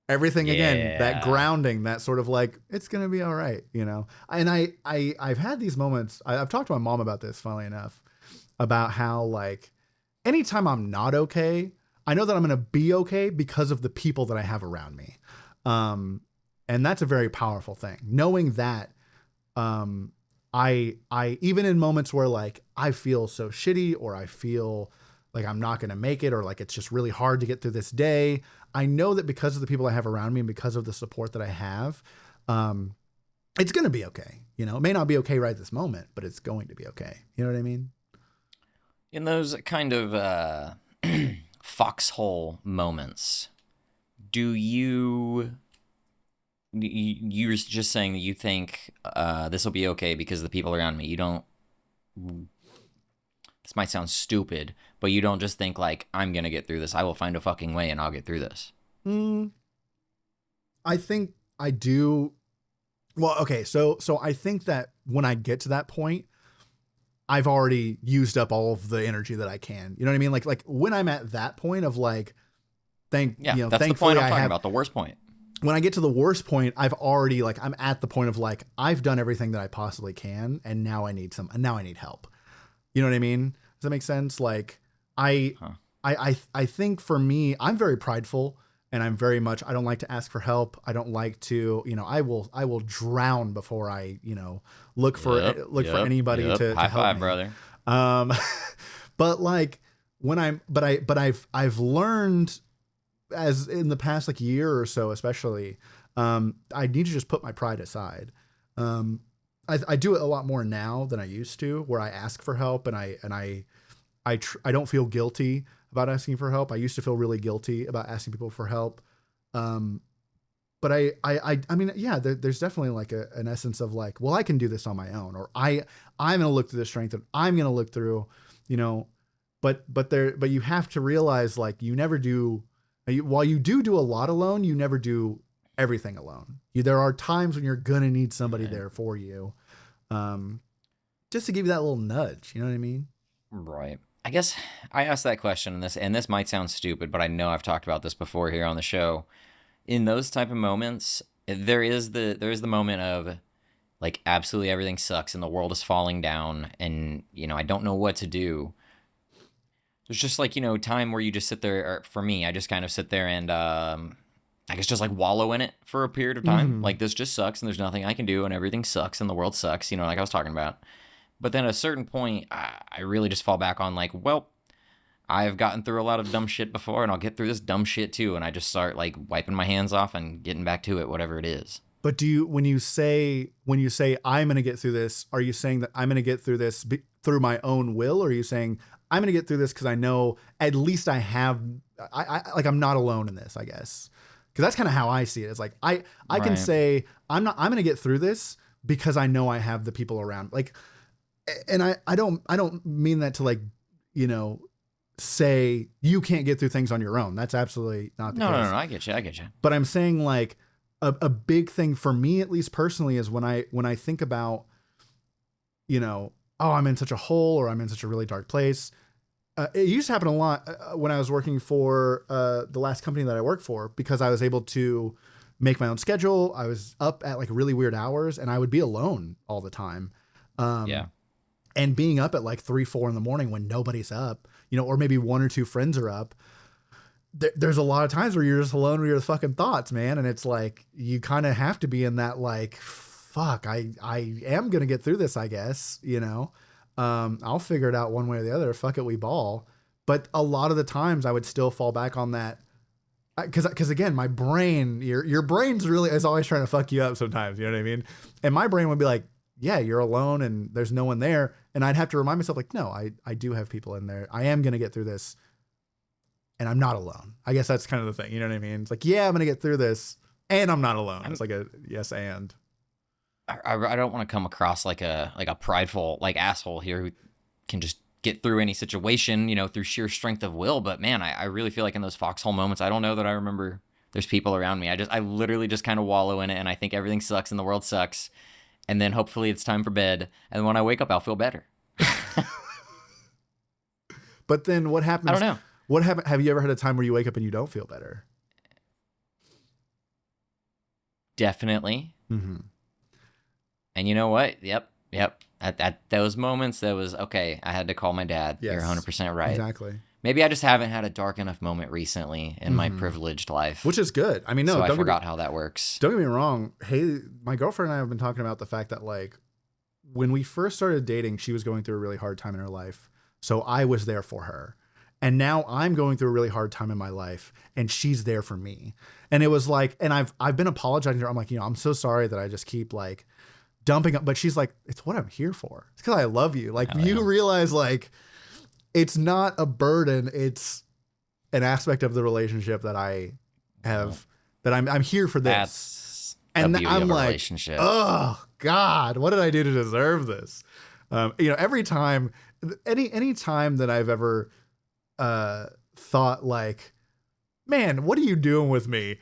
Everything again, that grounding, that sort of like, it's going to be all right, And I've had these moments. I've talked to my mom about this, funnily enough, about how like anytime I'm not okay, I know that I'm going to be okay because of the people that I have around me. And that's a very powerful thing. Knowing that, I even in moments where like I feel so shitty or I feel like I'm not going to make it or like it's just really hard to get through this day, I know that because of the people I have around me and because of the support that I have, it's going to be okay. It may not be okay right this moment, but it's going to be okay. You know what I mean? In those kind of foxhole moments, you're just saying that you think this will be okay because of the people around me. You don't, this might sound stupid, but you don't just think like, I'm going to get through this. I will find a fucking way and I'll get through this. I think I do. Well, okay. So I think that when I get to that point, I've already used up all of the energy that I can. You know what I mean? Like when I'm at that point of like, that's the point I'm talking about, the worst point. When I get to the worst point, I've already I'm at the point of like, I've done everything that I possibly can. And now I need help. You know what I mean? Does that make sense? Like I think for me, I'm very prideful and I'm very much, I don't like to ask for help. I don't like to, I will drown before I, look for anybody to high help five, me. brother. But like I've learned as in the past like year or so, especially, I need to just put my pride aside. I do it a lot more now than I used to, where I ask for help and I don't feel guilty about asking for help. I used to feel really guilty about asking people for help. But I mean, yeah, there's definitely like an essence of like, well, I can do this on my own, or I'm going to look through the strength and I'm going to look through, but you have to realize like you never do, while you do a lot alone, you never do everything alone. There are times when you're gonna need somebody there for you, just to give you that little nudge. You know what I mean? Right. I guess I asked that question, and this might sound stupid, but I know I've talked about this before here on the show. In those type of moments, there is the moment of like absolutely everything sucks and the world is falling down, and I don't know what to do. There's just like time where you just sit there. Or for me, I just kind of sit there and I guess just like wallow in it for a period of time. Like this just sucks and there's nothing I can do and everything sucks and the world sucks. Like I was talking about. But then at a certain point, I really just fall back on like, well, I've gotten through a lot of dumb shit before and I'll get through this dumb shit too. And I just start like wiping my hands off and getting back to it, whatever it is. But when you say I'm going to get through this, are you saying that I'm going to get through this through my own will? Or are you saying I'm going to get through this because I know at least I'm not alone in this, I guess. Because that's kind of how I see it. It's like I can say I'm going to get through this because I know I have the people around. Like, and I don't mean that to like, say you can't get through things on your own. That's absolutely not the case. No, I get you. But I'm saying like a big thing for me, at least personally, is when I think about, oh, I'm in such a hole or I'm in such a really dark place. It used to happen a lot when I was working for the last company that I worked for, because I was able to make my own schedule. I was up at like really weird hours and I would be alone all the time. Yeah. And being up at like 3, 4 in the morning when nobody's up, or maybe 1 or 2 friends are up. There's a lot of times where you're just alone with your fucking thoughts, man. And it's like, you kind of have to be in that, like, fuck, I am going to get through this, I guess, I'll figure it out one way or the other. Fuck it, we ball. But a lot of the times I would still fall back on that. Cause again, my brain, your brain's really is always trying to fuck you up sometimes. You know what I mean? And my brain would be like, yeah, you're alone and there's no one there. And I'd have to remind myself like, no, I do have people in there. I am going to get through this and I'm not alone. I guess that's kind of the thing. You know what I mean? It's like, yeah, I'm going to get through this and I'm not alone. It's like a yes. And I don't want to come across like a prideful like asshole here who can just get through any situation, through sheer strength of will. But man, I really feel like in those foxhole moments, I don't know that I remember there's people around me. I literally just kind of wallow in it and I think everything sucks and the world sucks. And then hopefully it's time for bed. And when I wake up, I'll feel better. But then what happens? I don't know. What happened? Have you ever had a time where you wake up and you don't feel better? Definitely. Mm-hmm. And you know what? Yep. At those moments, that was, okay, I had to call my dad. Yes, you're 100% right. Exactly. Maybe I just haven't had a dark enough moment recently in my privileged life. Which is good. I mean, no, so I forgot how that works. Don't get me wrong. Hey, my girlfriend and I have been talking about the fact that like when we first started dating, she was going through a really hard time in her life. So I was there for her. And now I'm going through a really hard time in my life and she's there for me. And it was like, and I've been apologizing to her. I'm like, I'm so sorry that I just keep like dumping up, but she's like, it's what I'm here for. It's because I love you. Like realize like, it's not a burden. It's an aspect of the relationship that I have, that I'm here for this. And I'm like, oh God, what did I do to deserve this? Every time, any time that I've ever thought like, man, what are you doing with me?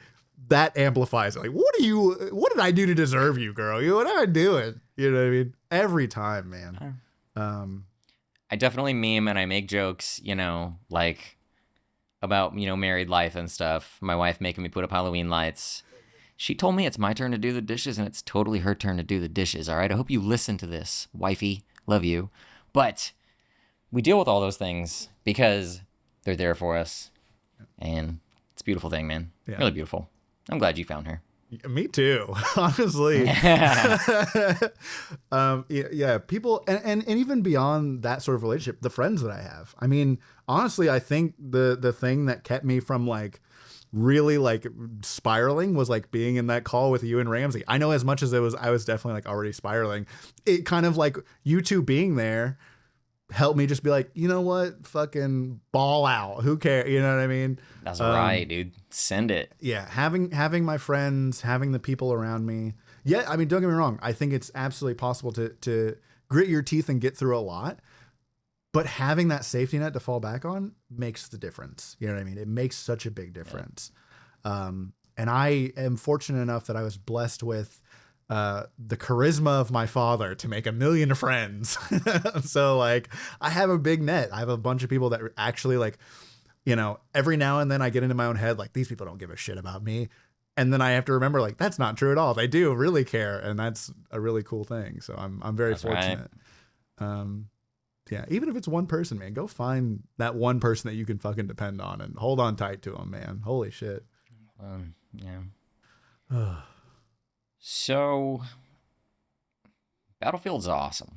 That amplifies it. Like, what did I do to deserve you, girl? What am I doing? You know what I mean? Every time, man. I definitely meme and I make jokes, like about, married life and stuff. My wife making me put up Halloween lights. She told me it's my turn to do the dishes and it's totally her turn to do the dishes. All right. I hope you listen to this, wifey. Love you. But we deal with all those things because they're there for us. And it's a beautiful thing, man. Yeah. Really beautiful. I'm glad you found her. Me too, honestly. Yeah, people, and even beyond that sort of relationship, the friends that I have. I mean, honestly, I think the thing that kept me from like really like spiraling was like being in that call with you and Ramsey. I know as much as I was definitely like already spiraling. It kind of like you two being there helped me just be like, you know what, fucking ball out. Who cares? You know what I mean? That's right, dude. Send it. Yeah, having my friends, having the people around me. Yeah, I mean, don't get me wrong. I think it's absolutely possible to grit your teeth and get through a lot. But having that safety net to fall back on makes the difference. You know what I mean? It makes such a big difference. And I am fortunate enough that I was blessed with the charisma of my father to make 1 million friends. So like I have a big net. I have a bunch of people that actually like, you know, every now and then I get into my own head, like these people don't give a shit about me. And then I have to remember like, that's not true at all. They do really care. And that's a really cool thing. So I'm very fortunate. Right. Yeah. Even if it's one person, man, go find that one person that you can fucking depend on and hold on tight to them, man. Holy shit. Yeah. So, Battlefield's awesome.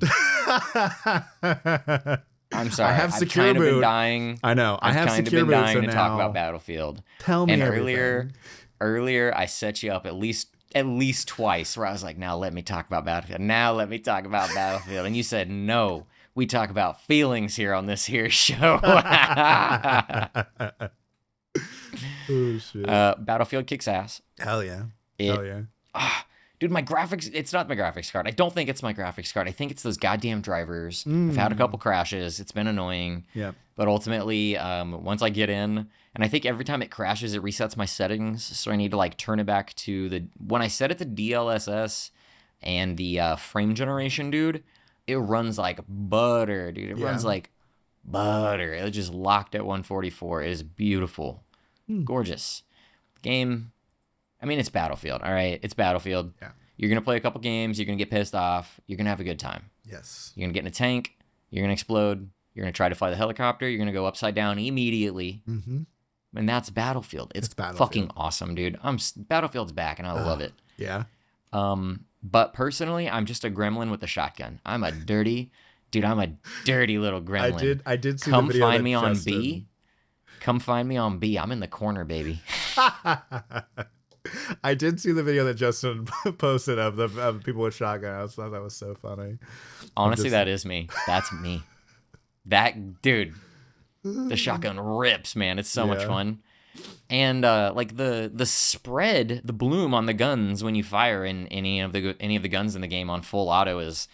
I'm sorry. I have secure kind boot. Of been dying. I know. I have kind secure of been boot, dying so to now talk about Battlefield. Tell me everything. Earlier, I set you up at least twice where I was like, now let me talk about Battlefield. Now let me talk about Battlefield. And you said, no, we talk about feelings here on this here show. Oh, shit. Battlefield kicks ass. Hell yeah. Hell yeah. Dude, my graphics, it's not my graphics card. I don't think it's my graphics card. I think it's those goddamn drivers. I've had a couple crashes. It's been annoying. Yeah. But ultimately, once I get in, and I think every time it crashes, it resets my settings. So I need to like turn it back to when I set it to DLSS and the frame generation, dude, it runs like butter, dude. It runs like butter. It just locked at 144. It is beautiful. Gorgeous. Game. I mean, it's Battlefield, all right? It's Battlefield. Yeah. You're going to play a couple games. You're going to get pissed off. You're going to have a good time. Yes. You're going to get in a tank. You're going to explode. You're going to try to fly the helicopter. You're going to go upside down immediately. Mm-hmm. And that's Battlefield. It's Battlefield. Fucking awesome, dude. Battlefield's back, and I love it. Yeah. But personally, I'm just a gremlin with a shotgun. I'm a dirty little gremlin. I did see the video. Come find me on B. Come find me on B. I'm in the corner, baby. I did see the video that Justin posted of people with shotguns. I thought that was so funny. Honestly, that is me. That's me. That dude, the shotgun rips, man. It's so much fun. And like the spread, the bloom on the guns when you fire in any of the guns in the game on full auto is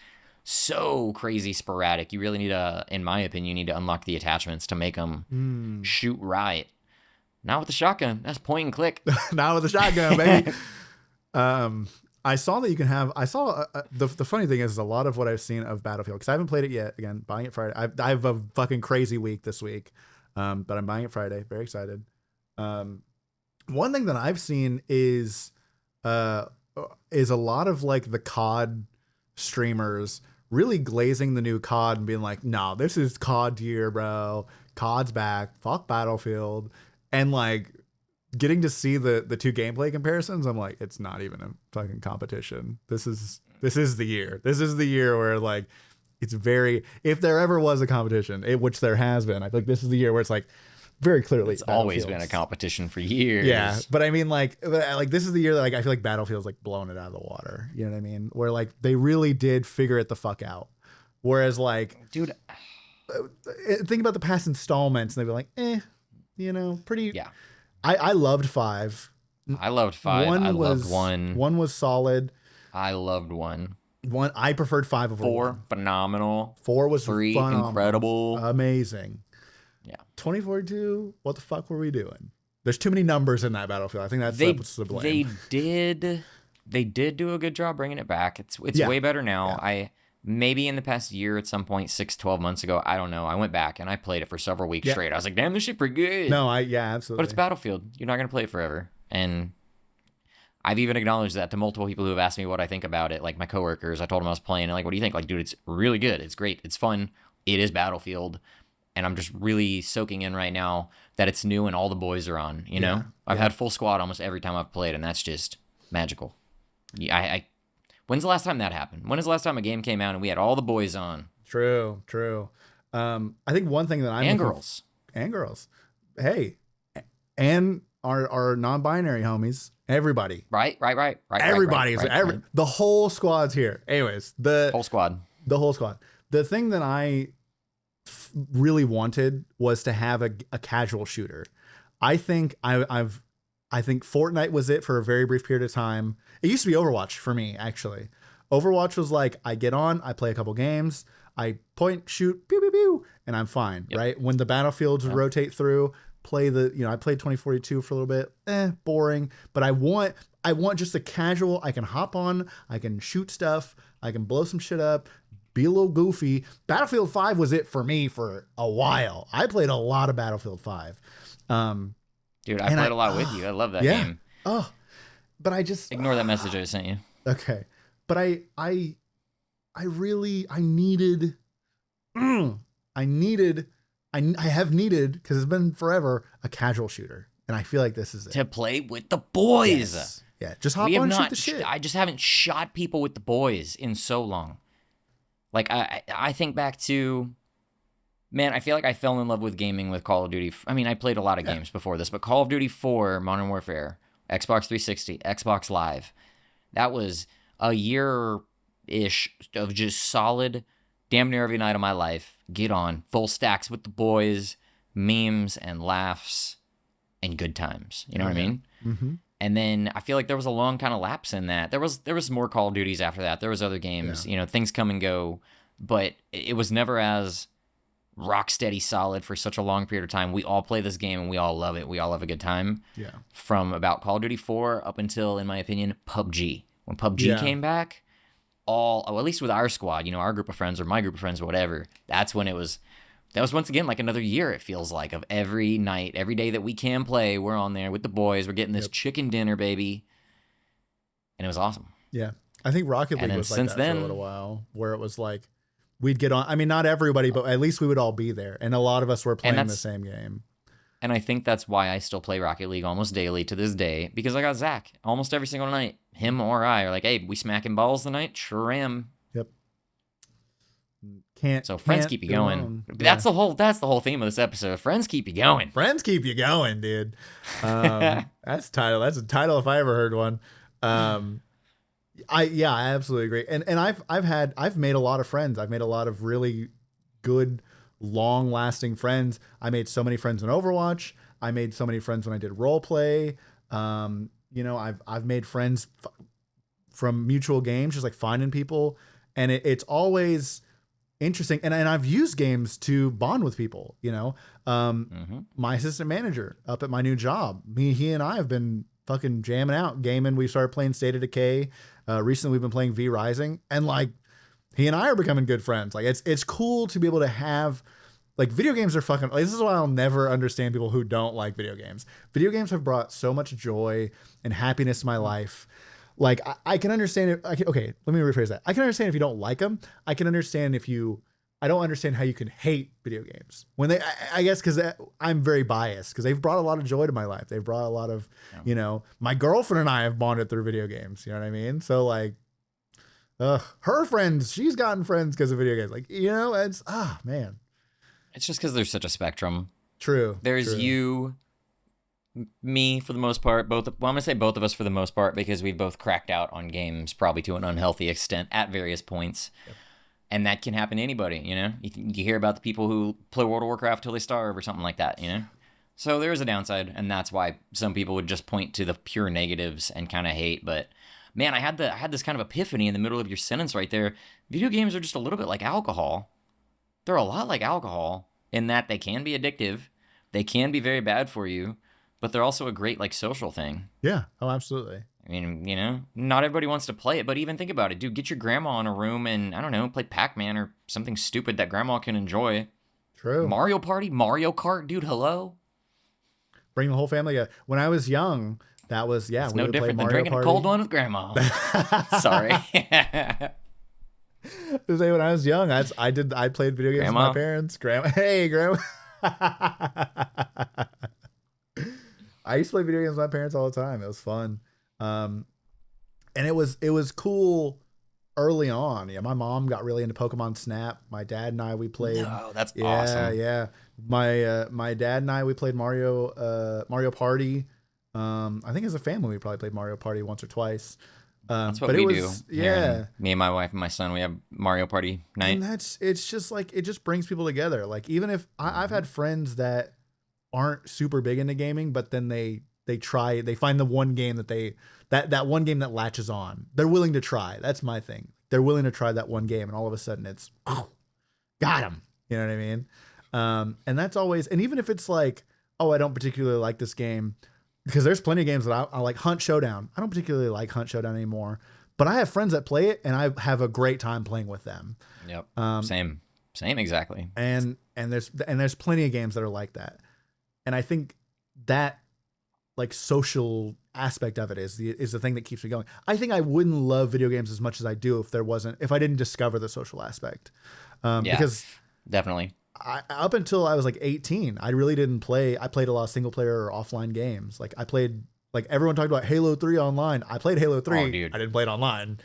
so crazy sporadic. You really need to, in my opinion, you need to unlock the attachments to make them shoot right. Not with the shotgun. That's point and click. Not with the shotgun, baby. I saw that you can have. I saw the funny thing is a lot of what I've seen of Battlefield, because I haven't played it yet. Again, buying it Friday. I have a fucking crazy week this week, but I'm buying it Friday. Very excited. One thing that I've seen is a lot of like the COD streamers really glazing the new COD and being like, "No, this is COD tier, bro. COD's back. Fuck Battlefield." And like getting to see the two gameplay comparisons, I'm like, it's not even a fucking competition. This is the year. This is the year where like it's very, if there ever was a competition, which there has been, I feel like this is the year where it's like very clearly it's always been a competition for years. Yeah, but I mean like this is the year that like I feel like Battlefield's like blown it out of the water. You know what I mean? Where like they really did figure it the fuck out. Whereas like, dude, think about the past installments and they'd be like, you know, pretty. Yeah. I loved 5. I loved 5. Loved 1. 1 was solid. I loved 1. 1, I preferred 5 over 4, 1. Phenomenal. 4 was 3, phenomenal. incredible. Amazing. Yeah. 2042, what the fuck were we doing? There's too many numbers in that Battlefield. I think that's the blame. They did do a good job bringing it back. It's way better now. Yeah. Maybe in the past year at some point, 12 months ago, I don't know. I went back and I played it for several weeks straight. I was like, damn, this shit pretty good. No, absolutely. But it's Battlefield. You're not going to play it forever. And I've even acknowledged that to multiple people who have asked me what I think about it, like my coworkers. I told them I was playing and like, what do you think? Like, dude, it's really good. It's great. It's fun. It is Battlefield. And I'm just really soaking in right now that it's new and all the boys are on, you know? I've had full squad almost every time I've played, and that's just magical. When's the last time that happened? When is the last time a game came out and we had all the boys on? True. I think one thing that and girls. Hey, and our non-binary homies. Everybody. Right. Everybody's right. The whole squad's here. Anyways, the whole squad. The thing that I really wanted was to have a casual shooter. I think I think Fortnite was it for a very brief period of time. It used to be Overwatch for me, actually. Overwatch was like, I get on, I play a couple games, I point, shoot, pew, pew, pew, and I'm fine, right? When the battlefields rotate through, play I played 2042 for a little bit, boring, but I want just a casual, I can hop on, I can shoot stuff, I can blow some shit up, be a little goofy. Battlefield 5 was it for me for a while. I played a lot of Battlefield 5. Dude, I played a lot with you. I love that game. Oh, but I just ignore that message I sent you. Okay. But I needed, I have needed, because it's been forever, a casual shooter. And I feel like this is it. To play with the boys. Yes. Yeah. Just hop on and shoot the shit. I just haven't shot people with the boys in so long. Like, I think back to, man, I feel like I fell in love with gaming with Call of Duty. I mean, I played a lot of games before this, but Call of Duty 4, Modern Warfare, Xbox 360, Xbox Live, that was a year-ish of just solid, damn near every night of my life, get on, full stacks with the boys, memes and laughs and good times. You know what I mean? Mm-hmm. And then I feel like there was a long kind of lapse in that. There was more Call of Duties after that. There was other games, things come and go, but it was never as rock steady solid for such a long period of time. We all play this game and we all love it. We all have a good time. Yeah. From about Call of Duty 4 up until, in my opinion, PUBG. When PUBG came back, at least with our squad, our group of friends or my group of friends or whatever, that was once again like another year, it feels like, of every night, every day that we can play, we're on there with the boys, we're getting this chicken dinner, baby. And it was awesome. Yeah. I think Rocket League was like that for a little while, where it was like, we'd get on, I mean, not everybody, but at least we would all be there. And a lot of us were playing the same game. And I think that's why I still play Rocket League almost daily to this day, because I got Zach almost every single night. Him or I are like, hey, we smacking balls tonight? Sure am. Yep. So friends keep you going. Yeah. That's the whole theme of this episode. Friends keep you going. Friends keep you going, dude. That's a title if I ever heard one. I absolutely agree. And I've made a lot of friends. I've made a lot of really good, long lasting friends. I made so many friends in Overwatch. I made so many friends when I did role play. I've made friends from mutual games, just like finding people. And it's always interesting. And I've used games to bond with people, my assistant manager up at my new job, he and I have been fucking jamming out, gaming. We started playing State of Decay. Recently we've been playing V Rising, and like he and I are becoming good friends. Like it's cool to be able to have, like, video games are fucking, like, this is why I'll never understand people who don't like video games. Video games have brought so much joy and happiness to my life. Like I can understand it. Okay, let me rephrase that. I can understand if you don't like them. I can understand I don't understand how you can hate video games when I guess, because I'm very biased, because they've brought a lot of joy to my life. They've brought a lot of, my girlfriend and I have bonded through video games. You know what I mean? So like, her friends, she's gotten friends because of video games. Like, it's, man. It's just because there's such a spectrum. True. There's you, me for the most part. I'm going to say both of us for the most part, because we've both cracked out on games probably to an unhealthy extent at various points. Yep. And that can happen to anybody, You hear about the people who play World of Warcraft till they starve or something like that, So there is a downside, and that's why some people would just point to the pure negatives and kind of hate. But man, I had this kind of epiphany in the middle of your sentence right there. Video games are just a little bit like alcohol. They're a lot like alcohol in that they can be addictive, they can be very bad for you, but they're also a great like social thing. Yeah. Oh, absolutely. I mean, not everybody wants to play it, but even think about it, dude. Get your grandma in a room and, I don't know, play Pac-Man or something stupid that grandma can enjoy. True. Mario Party, Mario Kart, dude, hello? Bring the whole family. When I was young, that was, it's no different than drinking a cold one with grandma. Sorry. To say when I was young, I played video games with my parents. Hey, grandma. I used to play video games with my parents all the time. It was fun. And it was cool early on. Yeah, my mom got really into Pokemon Snap. My dad and I, we played. Oh, that's awesome. Yeah. My dad and I, we played Mario Party. I think as a family we probably played Mario Party once or twice. That's what we do. Yeah. Me and my wife and my son, we have Mario Party night. And it's just like, it just brings people together. Like, even if I've had friends that aren't super big into gaming, but then they find the one game that one game that latches on. They're willing to try. That's my thing. They're willing to try that one game, and all of a sudden it's got him. You know what I mean? And that's always, and even if it's like, oh, I don't particularly like this game, because there's plenty of games that I like. Hunt Showdown, I don't particularly like Hunt Showdown anymore, but I have friends that play it and I have a great time playing with them. Yep. Same exactly. And there's plenty of games that are like that. And I think that like social aspect of it is the thing that keeps me going. I think I wouldn't love video games as much as I do if I didn't discover the social aspect. Because definitely. Up until I was like 18, I really didn't play. I played a lot of single player or offline games. Like I played, like everyone talked about Halo 3 online. I played Halo 3. Oh, dude. I didn't play it online.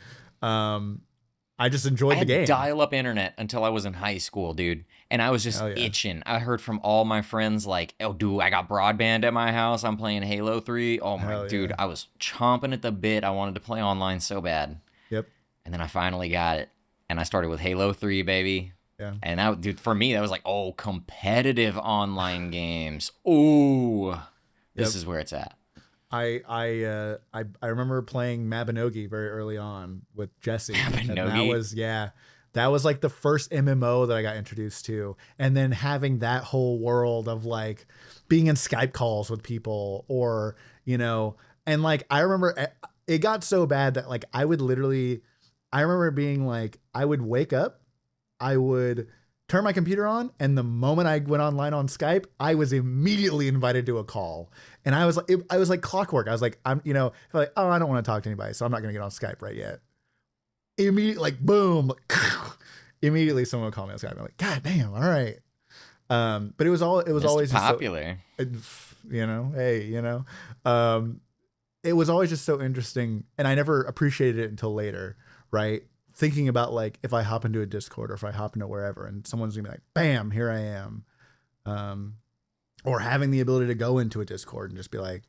I just enjoyed the game. Dial-up internet until I was in high school, dude. And I was just itching. I heard from all my friends like, oh, dude, I got broadband at my house. I'm playing Halo 3. Oh, my dude. I was chomping at the bit. I wanted to play online so bad. Yep. And then I finally got it. And I started with Halo 3, baby. Yeah. And that, dude, for me, that was like, oh, competitive online games. Ooh, this is where it's at. I remember playing Mabinogi very early on with Jesse. Mabinogi? And that was like the first MMO that I got introduced to. And then having that whole world of like being in Skype calls with people or, you know, and like, I remember it got so bad that like, I remember being like, I would wake up, I would turn my computer on, and the moment I went online on Skype, I was immediately invited to a call. And I was like clockwork. I was like, I don't want to talk to anybody, so I'm not going to get on Skype right yet. Immediately, like, boom, immediately someone would call me on Skype. I'm like, God damn, all right. But it was always popular. It was always just so interesting, and I never appreciated it until later, right? Thinking about like if I hop into a Discord or if I hop into wherever and someone's gonna be like, bam, here I am. Or having the ability to go into a Discord and just be like,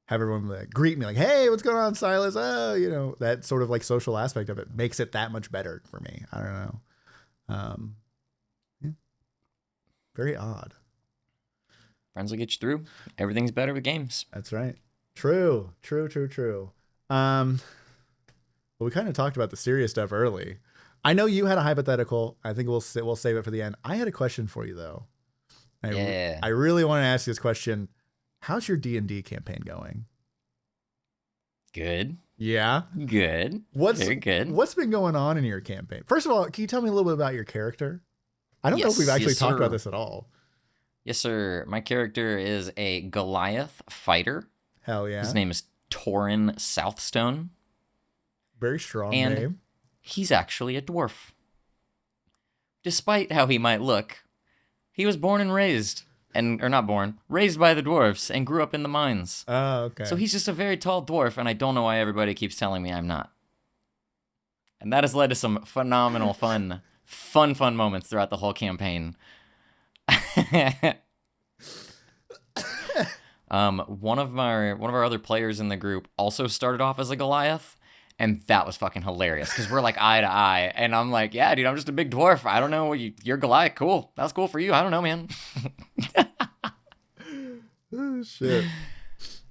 have everyone like greet me like, hey, what's going on, Silas? Oh, you know, that sort of like social aspect of it makes it that much better for me. I don't know. Yeah. Very odd. Friends will get you through. Everything's better with games. That's right. True. But we kind of talked about the serious stuff early. I know you had a hypothetical. I think we'll save it for the end. I had a question for you though. I really want to ask you this question. How's your D&D campaign going? Good. Yeah. Good. Very good. What's been going on in your campaign? First of all, can you tell me a little bit about your character? I don't know if we've actually talked about this at all. Yes, sir. My character is a Goliath fighter. Hell yeah. His name is Torin Southstone. Very strong name. He's actually a dwarf. Despite how he might look, he was born and raised, raised by the dwarves and grew up in the mines. Oh, okay. So he's just a very tall dwarf, and I don't know why everybody keeps telling me I'm not. And that has led to some phenomenal fun moments throughout the whole campaign. One of our other players in the group also started off as a Goliath. And that was fucking hilarious because we're like eye to eye. And I'm like, yeah, dude, I'm just a big dwarf. I don't know. You're Goliath. Cool. That's cool for you. I don't know, man. Oh, shit.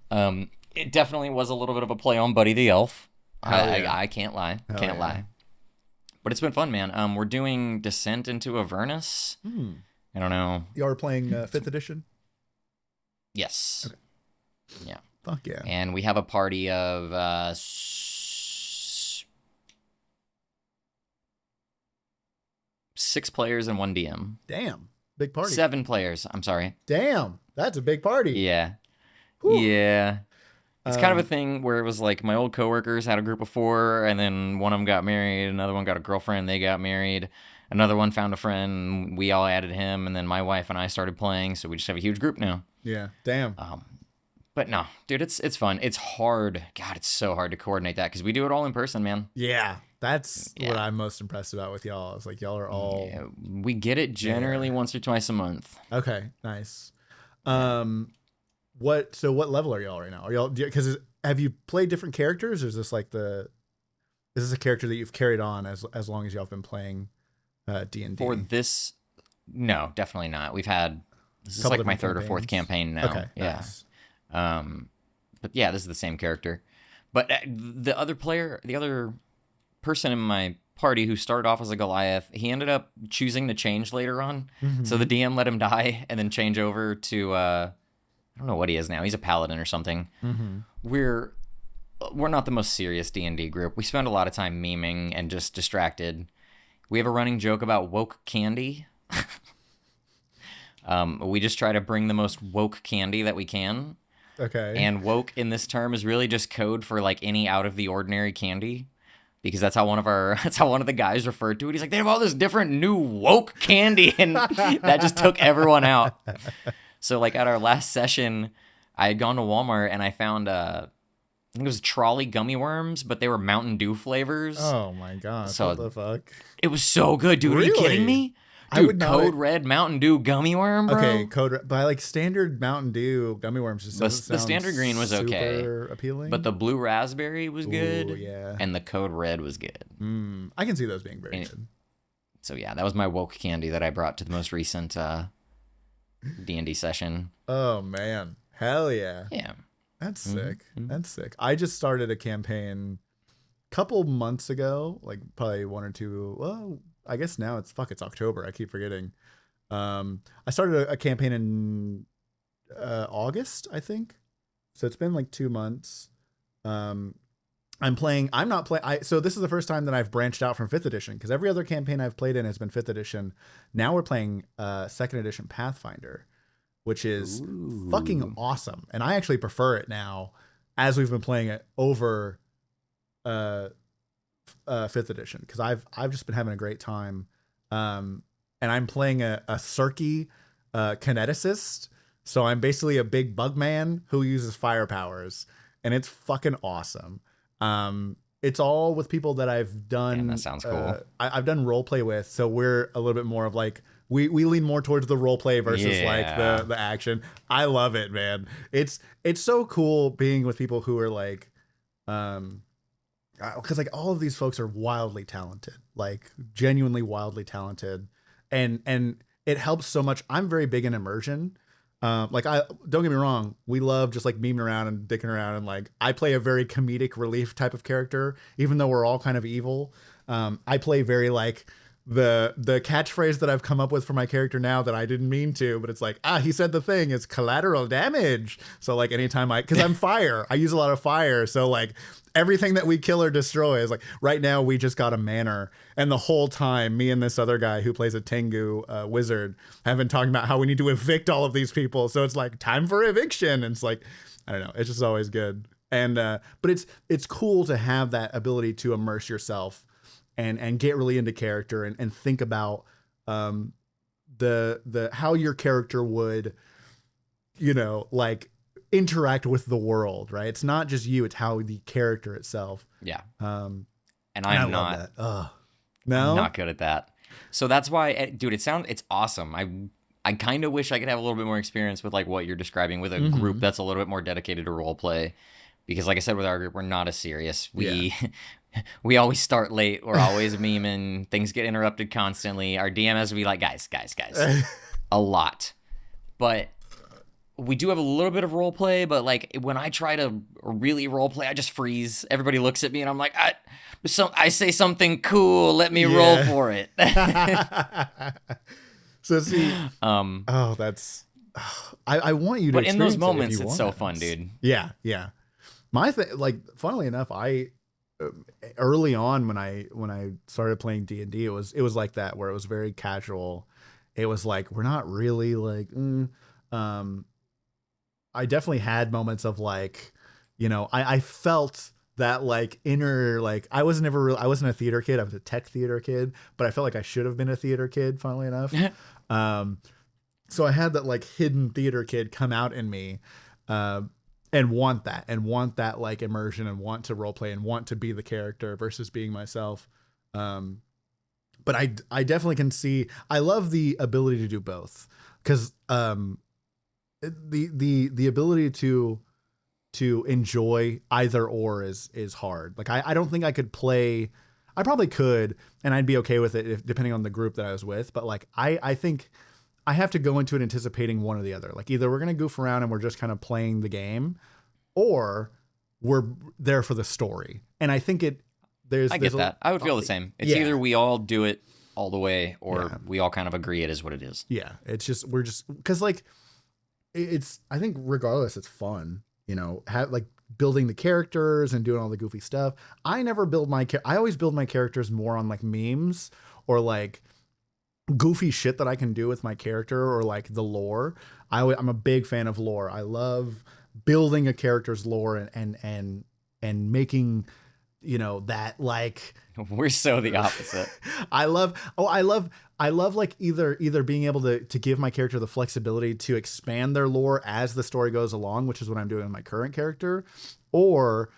It definitely was a little bit of a play on Buddy the Elf. Yeah. I can't lie. Can't lie. But it's been fun, man. We're doing Descent into Avernus. I don't know. You are playing 5th edition? Yes. Okay. Yeah. Fuck yeah. And we have a party of 6 players and 1 DM. Damn. Big party. 7 players. I'm sorry. Damn. That's a big party. Yeah. Whew. Yeah. It's kind of a thing where it was like my old coworkers had a group of 4, and then one of them got married, another one got a girlfriend, they got married, another one found a friend, we all added him, and then my wife and I started playing, so we just have a huge group now. Yeah. Damn. But no, dude, it's fun. It's hard. God, it's so hard to coordinate that because we do it all in person, man. Yeah. That's what I'm most impressed about with y'all. It's like y'all are all... Yeah, we get it generally once or twice a month. Okay. Nice. What level are y'all right now? Are y'all... Because have you played different characters? Or is this like is this a character that you've carried on as long as y'all have been playing D&D? For this... No, definitely not. This is like my 3rd or 4th campaign now. Okay. Yeah. Nice. But yeah, this is the same character. But the other person in my party who started off as a Goliath. He ended up choosing to change later on. So the DM let him die and then change over to I don't know what he is now. He's a paladin or something. We're not the most serious D&D group. We spend a lot of time memeing and just distracted. We have a running joke about woke candy. We just try to bring the most woke candy that we can. Okay. And woke in this term is really just code for like any out of the ordinary candy, because that's how one of the guys referred to it. He's like, they have all this different new woke candy, and that just took everyone out. So like at our last session, I had gone to Walmart and I found I think it was trolley gummy worms, but they were Mountain Dew flavors. Oh my god! So what the fuck? It was so good, dude. Really? Are you kidding me? Dude, I would not. Code Red Mountain Dew gummy worm, bro. Okay, Code Red, but like standard Mountain Dew gummy worms just doesn't The sound standard green was okay. super appealing. But the blue raspberry was good. Ooh, yeah. And the Code Red was good. I can see those being very good. So yeah, that was my woke candy that I brought to the most recent D&D session. Oh man, hell yeah! Yeah, that's sick. That's sick. I just started a campaign a couple months ago, like probably 1 or 2. Well, I guess now it's October. I keep forgetting. I started a campaign in August, I think. So it's been like 2 months. I'm not playing. So this is the first time that I've branched out from 5th edition, because every other campaign I've played in has been 5th edition. Now we're playing 2nd edition Pathfinder, which is fucking awesome. And I actually prefer it now, as we've been playing it over 5th edition, because I've just been having a great time. And I'm playing a Circe kineticist, so I'm basically a big bug man who uses fire powers, and it's fucking awesome. It's all with people that I've done. Damn, that sounds cool. I've done role play with, so we're a little bit more of like we lean more towards the role play versus like the action. I love it, man. It's so cool being with people who are like, because like all of these folks are wildly talented, like genuinely wildly talented, and it helps so much. I'm very big in immersion. Like, I don't get me wrong, we love just like memeing around and dicking around, and like I play a very comedic relief type of character, even though we're all kind of evil. I play very like the catchphrase that I've come up with for my character now that I didn't mean to, but it's like, he said the thing, it's collateral damage. So like anytime because I'm fire, I use a lot of fire, so like everything that we kill or destroy is like, right now we just got a manor, and the whole time me and this other guy who plays a Tengu wizard have been talking about how we need to evict all of these people, so it's like time for eviction, and it's like, I don't know, it's just always good. And but it's cool to have that ability to immerse yourself and get really into character and think about the how your character would, like interact with the world, right? It's not just you, it's how the character itself. Yeah. And I'm not. No, I'm not good at that. So that's why, dude, it's awesome. I kind of wish I could have a little bit more experience with like what you're describing with a group that's a little bit more dedicated to role play, because like I said, with our group, we're not as serious. We always start late. We're always memeing. Things get interrupted constantly. Our DM has to be like, guys, a lot. But we do have a little bit of role play, but like when I try to really role play, I just freeze. Everybody looks at me and I'm like, I say something cool. Let me roll for it. So see, that's, I want you to, but in those moments, it's so fun, dude. Yeah. My thing, like, funnily enough, early on when I started playing D&D, it was like that, where it was very casual. It was like, we're not really like, I definitely had moments of like, I felt that like inner, like I wasn't a theater kid. I was a tech theater kid, but I felt like I should have been a theater kid, funnily enough. So I had that like hidden theater kid come out in me, and want that like immersion, and want to role play and want to be the character versus being myself. But I definitely can see, I love the ability to do both, because the ability to enjoy either or is hard. Like I don't think I could play. I probably could, and I'd be okay with it depending on the group that I was with. But like I think I have to go into it anticipating one or the other. Like either we're gonna goof around and we're just kind of playing the game, or we're there for the story. And I think I get that. I would feel the same. It's either we all do it all the way, or we all kind of agree it is what it is. Yeah, it's just because like it's. I think regardless, it's fun. You know, like building the characters and doing all the goofy stuff. I never build I always build my characters more on like memes or like goofy shit that I can do with my character or like the lore. I'm a big fan of lore. I love building a character's lore and making, you know, that like we're so the opposite. I love like either being able to give my character the flexibility to expand their lore as the story goes along, which is what I'm doing with my current character, or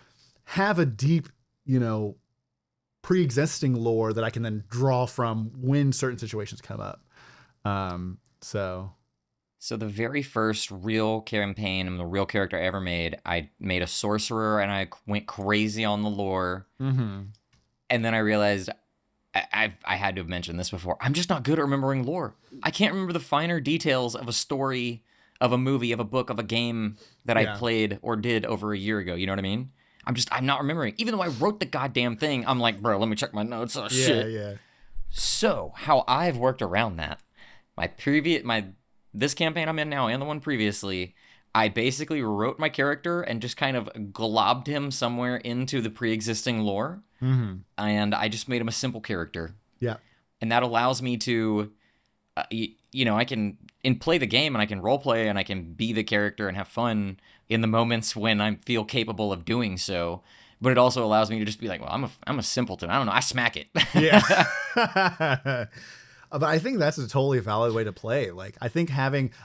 have a deep, you know, pre-existing lore that I can then draw from when certain situations come up. So the very first real campaign and the real character I ever made, I made a sorcerer and I went crazy on the lore. Mm-hmm. And then I realized I had to have mentioned this before. I'm just not good at remembering lore. I can't remember the finer details of a story, of a movie, of a book, of a game that I played or did over a year ago. You know what I mean? I'm not remembering. Even though I wrote the goddamn thing, I'm like, bro, let me check my notes. Oh, shit. Yeah. So how I've worked around that, this campaign I'm in now and the one previously, I basically wrote my character and just kind of globbed him somewhere into the pre-existing lore. Mm-hmm. And I just made him a simple character. Yeah. And that allows me to, I can play the game and I can role play and I can be the character and have fun in the moments when I feel capable of doing so. But it also allows me to just be like, well, I'm a simpleton. I don't know. I smack it. Yeah. But I think that's a totally valid way to play. Like, I think I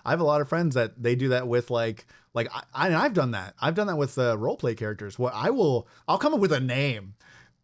have a lot of friends that they do that with I've done that. I've done that with role play characters. I'll come up with a name.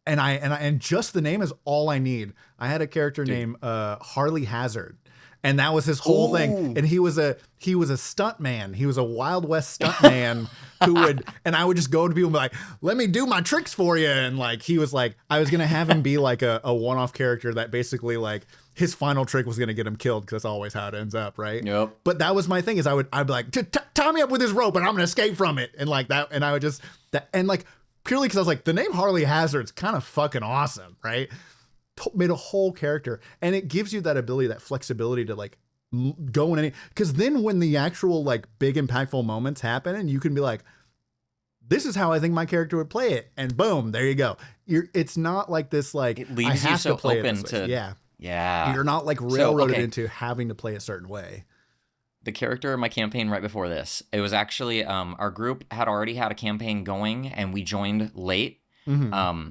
And just the name is all I need. I had a character named Harley Hazard, and that was his whole thing. And he was a stunt man. He was a Wild West stunt man and I would just go to people and be like, let me do my tricks for you. And like, he was like, I was going to have him be like a one-off character that basically like his final trick was going to get him killed. Cause that's always how it ends up. Right. Yep. But that was my thing is I'd be like, tie me up with his rope and I'm going to escape from it. And like that. And I would just, and like, purely because I was like, the name Harley Hazard's kind of fucking awesome, right? Made a whole character, and it gives you that ability, that flexibility to like go in any. Because then when the actual like big impactful moments happen, and you can be like, this is how I think my character would play it, and boom, there you go. It's not like this like it leaves you so open to yeah. You're not like railroaded into having to play a certain way. The character in my campaign right before this, it was actually our group had already had a campaign going and we joined late. Mm-hmm.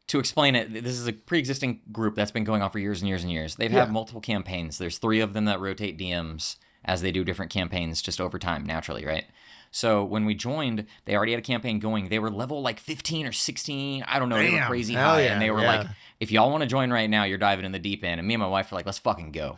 To explain it, this is a pre-existing group that's been going on for years and years and years. They've had multiple campaigns. There's 3 of them that rotate DMs as they do different campaigns just over time, naturally, right? So when we joined, they already had a campaign going. They were level like 15 or 16. I don't know. They were crazy high. And they were like, if y'all want to join right now, you're diving in the deep end. And me and my wife were like, let's fucking go.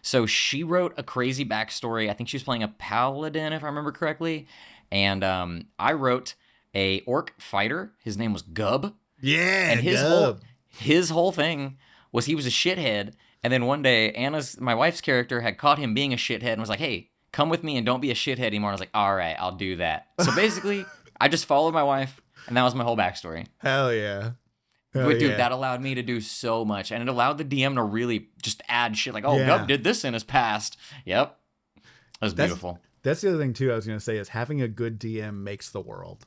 So she wrote a crazy backstory. I think she was playing a paladin, if I remember correctly. And I wrote a orc fighter. His name was Gub. Yeah, and his whole thing was he was a shithead. And then one day, my wife's character, had caught him being a shithead and was like, hey, come with me and don't be a shithead anymore. I was like, all right, I'll do that. So basically, I just followed my wife, and that was my whole backstory. Hell yeah. But dude, that allowed me to do so much, and it allowed the DM to really just add shit like, Gub did this in his past. Yep. That was beautiful. That's the other thing too I was going to say is having a good DM makes the world.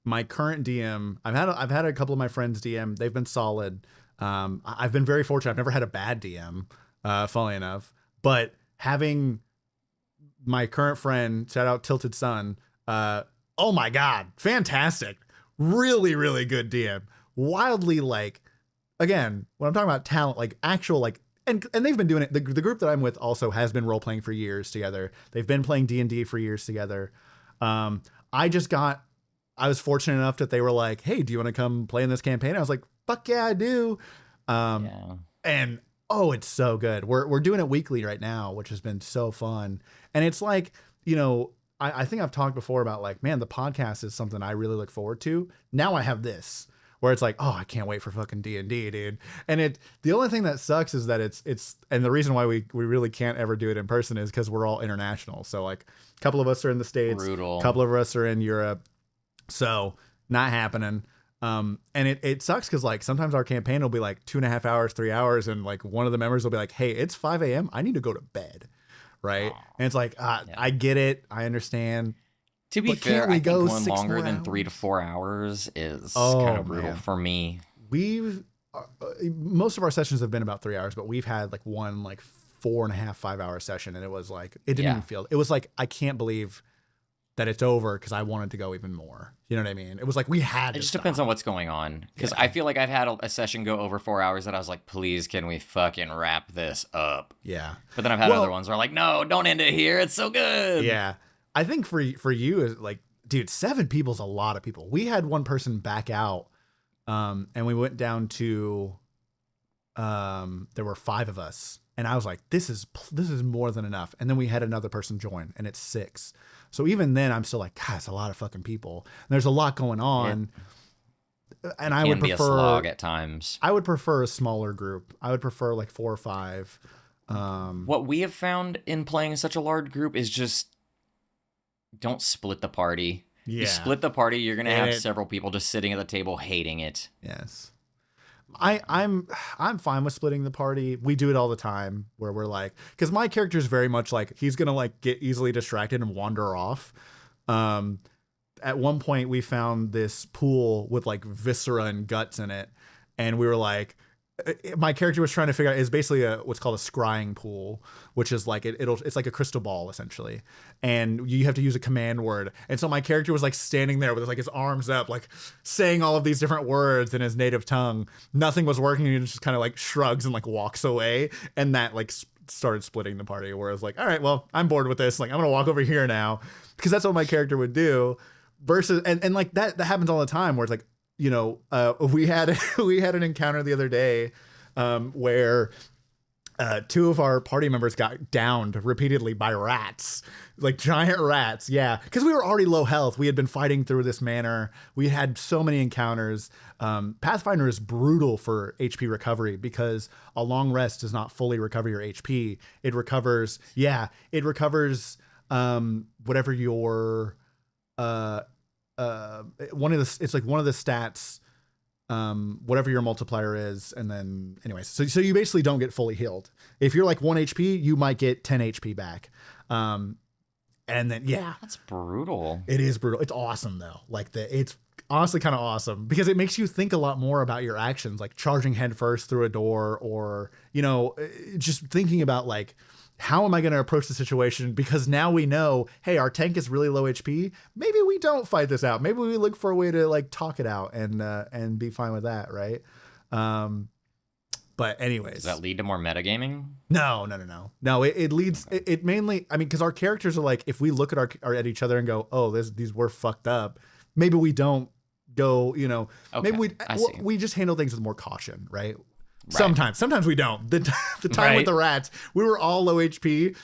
My current DM, I've had a couple of my friends DM. They've been solid. I've been very fortunate. I've never had a bad DM, funnily enough. But having my current friend, shout out Tilted Sun, oh my God, fantastic. Really, really good DM. Wildly like, again, when I'm talking about talent, like actual like, and they've been doing it. The group that I'm with also has been role playing for years together. They've been playing D&D for years together. I was fortunate enough that they were like, hey, do you want to come play in this campaign? I was like, fuck yeah, I do. And it's so good. We're doing it weekly right now, which has been so fun. And it's like, you know, I think I've talked before about like, man, the podcast is something I really look forward to. Now I have this where it's like, I can't wait for fucking D&D, dude. And the only thing that sucks is that it's and the reason why we really can't ever do it in person is because we're all international. So like a couple of us are in the States, a couple of us are in Europe. So not happening. And it sucks because like sometimes our campaign will be like 2.5 hours, 3 hours, and like one of the members will be like, "Hey, it's 5 a.m. I need to go to bed," right? Oh, And it's like, yeah. I get it, I understand, To be but can't fair, I we think go going six longer more than 3 to hours? 4 hours is kind Oh of brutal man, for me. we've most of our sessions have been about 3 hours, but we've had like one like 4.5, 5 hour session, and it was like it didn't even Yeah. feel. It was like I can't believe that it's over because I wanted to go even more. You know what I mean? It was like we had It to just depends stop. on what's going on. Because Yeah, I feel like I've had a session go over 4 hours that I was like, please, can we fucking wrap this up? yeah. But then I've had other Well, ones where I'm like, no, don't end it here. It's so good. yeah. I think for you is like, dude, 7 people's a lot of people. We had one person back out, and we went down to, there were 5 of us, and I was like, this is more than enough. And then we had another person join, and it's 6. So even then, I'm still like, God, it's a lot of fucking people. And there's a lot going It, on, and it can be a slog at times. I would prefer a smaller group. I would prefer like 4 or 5. What we have found in playing such a large group is just don't split the party. You Yeah, split the party, you're going to and have several people just sitting at the table hating it. yes. I'm fine with splitting the party. We do it all the time where we're like, because my character is very much like he's gonna like get easily distracted and wander off. Um, at one point we found this pool with like viscera and guts in it, and we were like, my character was trying to figure out is basically a what's called a scrying pool, which is like it's like a crystal ball essentially, and you have to use a command word. And so my character was like standing there with like his arms up, like saying all of these different words in his native tongue. Nothing was working. He just kind of like shrugs and like walks away, and that like started splitting the party. Where I was like, all right, well, I'm bored with this. Like I'm gonna walk over here now because that's what my character would do. Versus and like that happens all the time where it's like, you know, we had we had an encounter the other day, where 2 of our party members got downed repeatedly by rats, like giant rats. Yeah, because we were already low health. We had been fighting through this manor. We had so many encounters. Pathfinder is brutal for HP recovery because a long rest does not fully recover your HP. It recovers. Yeah, it recovers whatever your uh one of the it's like one of the stats, whatever your multiplier is, and then anyways, so you basically don't get fully healed. If you're like 1 HP, you might get 10 HP back. And then yeah, That's brutal. it is brutal. It's awesome though. Like it's honestly kind of awesome because it makes you think a lot more about your actions, like charging headfirst through a door, or you know, just thinking about like, how am I going to approach the situation? Because now we know, hey, our tank is really low HP. Maybe we don't fight this out. Maybe we look for a way to like talk it out and be fine with that, right? But anyways, Does that lead to more metagaming? no. It leads. It mainly. I mean, because our characters are like, if we look at our at each other and go, oh, these were fucked up. Maybe we don't go. You know, Okay, maybe I see. we just handle things with more caution, right? Right. Sometimes we don't. The time with Right. the rats, we were all low HP.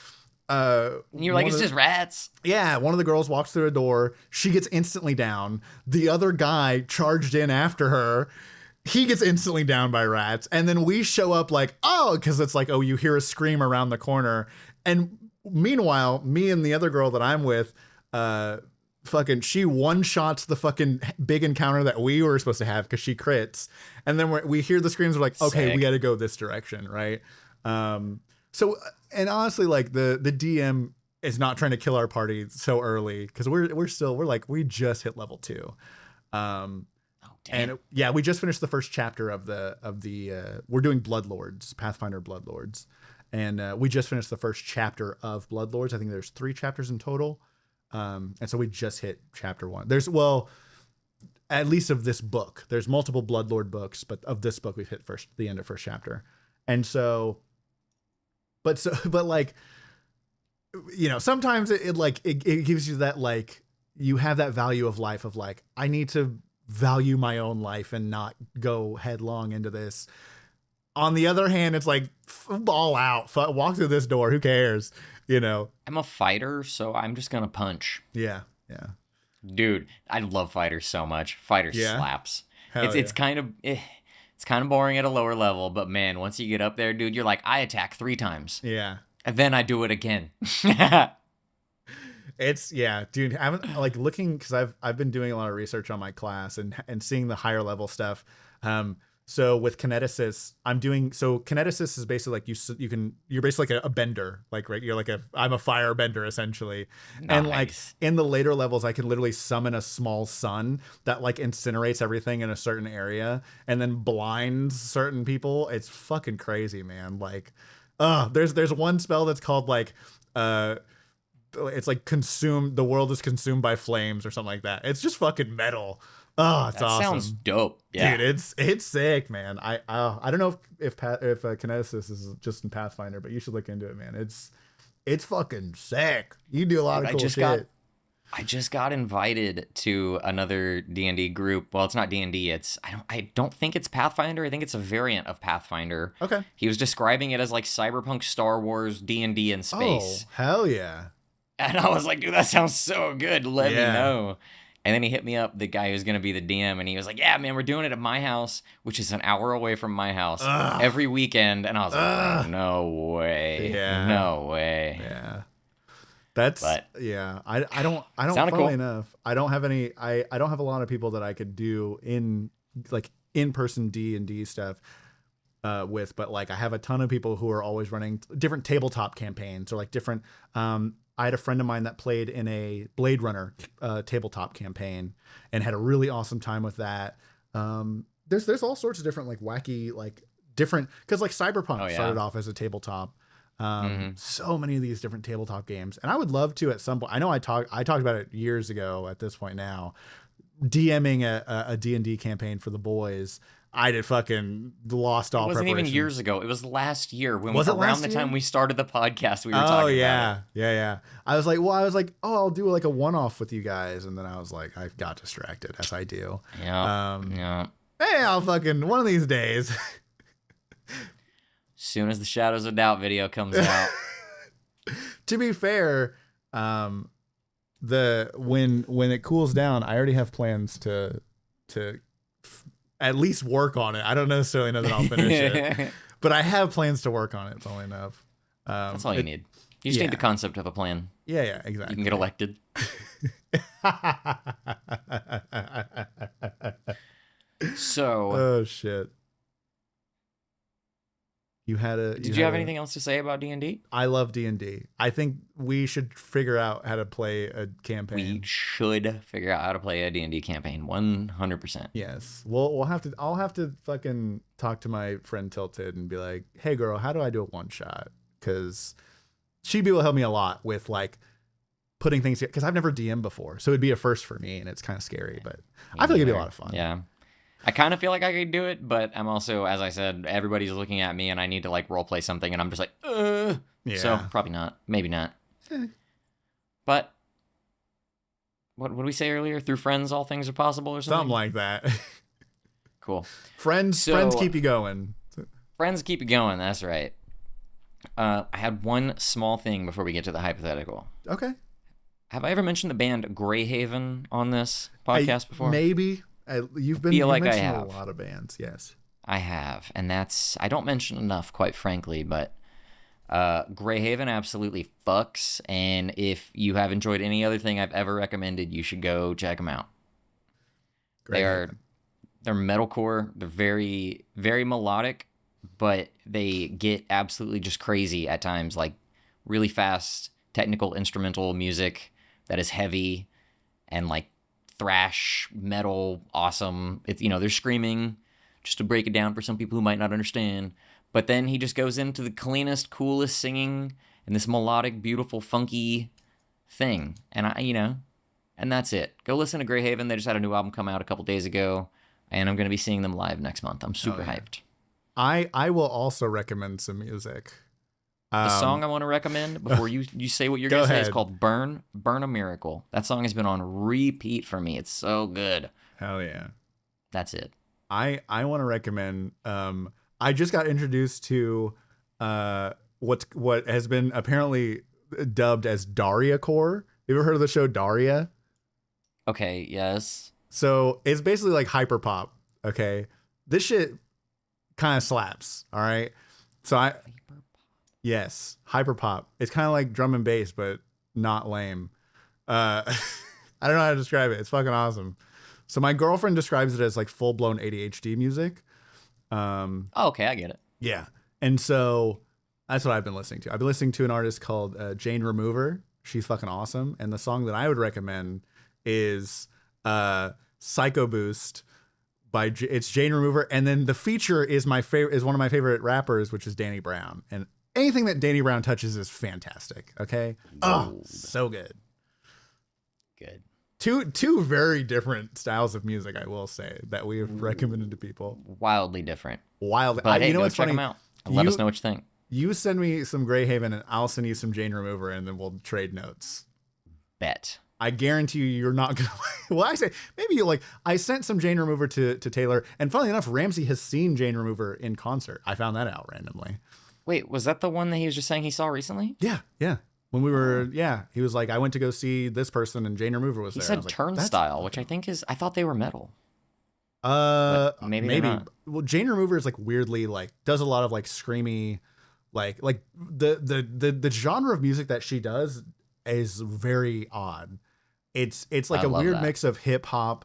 And you're like, One it's of just rats. yeah, one of the girls walks through a door. She gets instantly down. The other guy charged in after her. He gets instantly down by rats. And then we show up like, oh, because it's like, oh, you hear a scream around the corner. And meanwhile, me and the other girl that I'm with, fucking, she one-shots the fucking big encounter that we were supposed to have because she crits. And then we hear the screams. We're like, okay, Sick. we got to go this direction, right? So, and honestly, like the DM is not trying to kill our party so early because we're like we just hit level 2. Oh, damn. And yeah, we just finished the first chapter of the we're doing Bloodlords, Pathfinder Bloodlords, and we just finished the first chapter of Bloodlords. I think there's 3 chapters in total, and so we just hit chapter 1. There's at least of this book. There's multiple Bloodlord books, but of this book we've hit the end of first chapter, and so. But like, you know, sometimes it gives you that like you have that value of life of like, I need to value my own life and not go headlong into this. On the other hand, it's like ball out, walk through this door. Who cares? You know? I'm a fighter, so I'm just going to punch. Yeah. Dude, I love fighters so much. Fighter Yeah? slaps. Hell It's kind of it's kind of boring at a lower level, but man, once you get up there, dude, you're like, I attack 3 times. yeah. And then I do it again. It's yeah, dude. I haven't like looking because I've been doing a lot of research on my class and seeing the higher level stuff. So with kineticist, I'm doing kineticist is basically like you're basically like a bender, like right. You're like I'm a fire bender essentially, and like Nice. in the later levels, I can literally summon a small sun that like incinerates everything in a certain area and then blinds certain people. It's fucking crazy, man. Like, there's one spell that's called like it's like consumed the world is consumed by flames or something like that. It's just fucking metal. Oh, it's That sounds awesome. dope. Yeah. Dude, it's sick, man. I don't know if kineticist is just in Pathfinder, but you should look into it, man. It's fucking sick. You do a lot Dude, of cool shit. I just got invited to another D&D group. Well, it's not D&D. I don't think it's Pathfinder. I think it's a variant of Pathfinder. Okay. He was describing it as like Cyberpunk, Star Wars, D&D in space. Oh, hell yeah. And I was like, dude, that sounds so good. Let me Yeah. know. And then he hit me up, the guy who's going to be the DM, and he was like, yeah, man, we're doing it at my house, which is an hour away from my house, every weekend. And I was like, bro, no way. Yeah. No way. Yeah. That's yeah. I don't Sounded funnily cool. enough, I don't have any I don't have a lot of people that I could do in like in-person D&D stuff with, but like I have a ton of people who are always running different tabletop campaigns or like different I had a friend of mine that played in a Blade Runner tabletop campaign and had a really awesome time with that. There's all sorts of different like wacky like different because like Cyberpunk started off as a tabletop. So many of these different tabletop games, and I would love to at some point. I know I talked about it years ago. At this point now, DMing a D&D campaign for the boys. I did fucking lost all. It wasn't even preparation. years ago. It was last year when Was it around last the year? time we started the podcast. We were talking about it. Yeah. I was like, oh, I'll do like a one-off with you guys, and then I was like, I got distracted as I do. Yeah. Yeah. Hey, I'll fucking one of these days. Soon as the Shadows of Doubt video comes out. To be fair, when it cools down, I already have plans to at least work on it. I don't necessarily know that I'll finish it, but I have plans to work on it. Funnily enough, That's all you need. You just need the concept of a plan. Yeah, exactly. You can get elected. So, oh shit. did you have anything else to say about D&D? I love D&D. I think we should figure out how to play a campaign. We should figure out how to play a D&D campaign. 100%. Yes. I'll have to fucking talk to my friend Tilted and be like, hey girl, how do I do a one shot? Because she'd be able to help me a lot with like putting things together. Because I've never DM'd before. So it'd be a first for me and it's kind of scary, but I feel like it'd be a lot of fun. Yeah. I kind of feel like I could do it, but I'm also, as I said, everybody's looking at me and I need to like role play something and I'm just like, Yeah. So probably not. Maybe not. But what did we say earlier? Through friends, all things are possible or something? Something like that. Cool. Friends keep you going. Friends keep you going. That's right. I had one small thing before we get to the hypothetical. Okay. Have I ever mentioned the band Greyhaven on this podcast before? Maybe. You've feel like I mentioned have. a lot of bands. Yes. I have, and I don't mention enough, quite frankly, but Greyhaven absolutely fucks, and if you have enjoyed any other thing I've ever recommended, you should go check them out. They're metalcore. They're very, very melodic, but they get absolutely just crazy at times, like really fast technical instrumental music that is heavy and like thrash metal awesome. It's, they're screaming, just to break it down for some people who might not understand, but then he just goes into the cleanest, coolest singing and this melodic, beautiful, funky thing, and and that's it. Go listen to Greyhaven. They just had a new album come out a couple days ago, and I'm going to be seeing them live next month. I'm super hyped. I will also recommend some music. The song I want to recommend before you say what you're going to say is called Burn a Miracle. That song has been on repeat for me. It's so good. Hell yeah. That's it. I want to recommend, I just got introduced to what has been apparently dubbed as Daria Core. You ever heard of the show Daria? Okay, yes. So it's basically like hyperpop. Okay. This shit kind of slaps. All right. So yes, hyperpop. It's kind of like drum and bass, but not lame. I don't know how to describe it. It's fucking awesome. So my girlfriend describes it as like full blown ADHD music. Oh, okay, I get it. Yeah. And so that's what I've been listening to. I've been listening to an artist called Jane Remover. She's fucking awesome. And the song that I would recommend is Psycho Boost it's Jane Remover. And then the feature is one of my favorite rappers, which is Danny Brown. And anything that Danny Brown touches is fantastic. Okay. Oh, so good. Good. Two very different styles of music, I will say, that we have recommended to people. Wildly different. Wildly. But hey, you know what's check funny? them out. Let us know what you think. You send me some Greyhaven and I'll send you some Jane Remover and then we'll trade notes. Bet. I guarantee you're not going to. Well, I say, maybe you like, I sent some Jane Remover to Taylor. And funnily enough, Ramsey has seen Jane Remover in concert. I found that out randomly. Wait, was that the one that he was just saying he saw recently? Yeah. Yeah. When we were, he was like, I went to go see this person and Jane Remover was there. He said like, Turnstile, which I think I thought they were metal. Maybe. Well, Jane Remover is like weirdly like does a lot of like screamy, like the genre of music that she does is very odd. It's like a weird mix of hip hop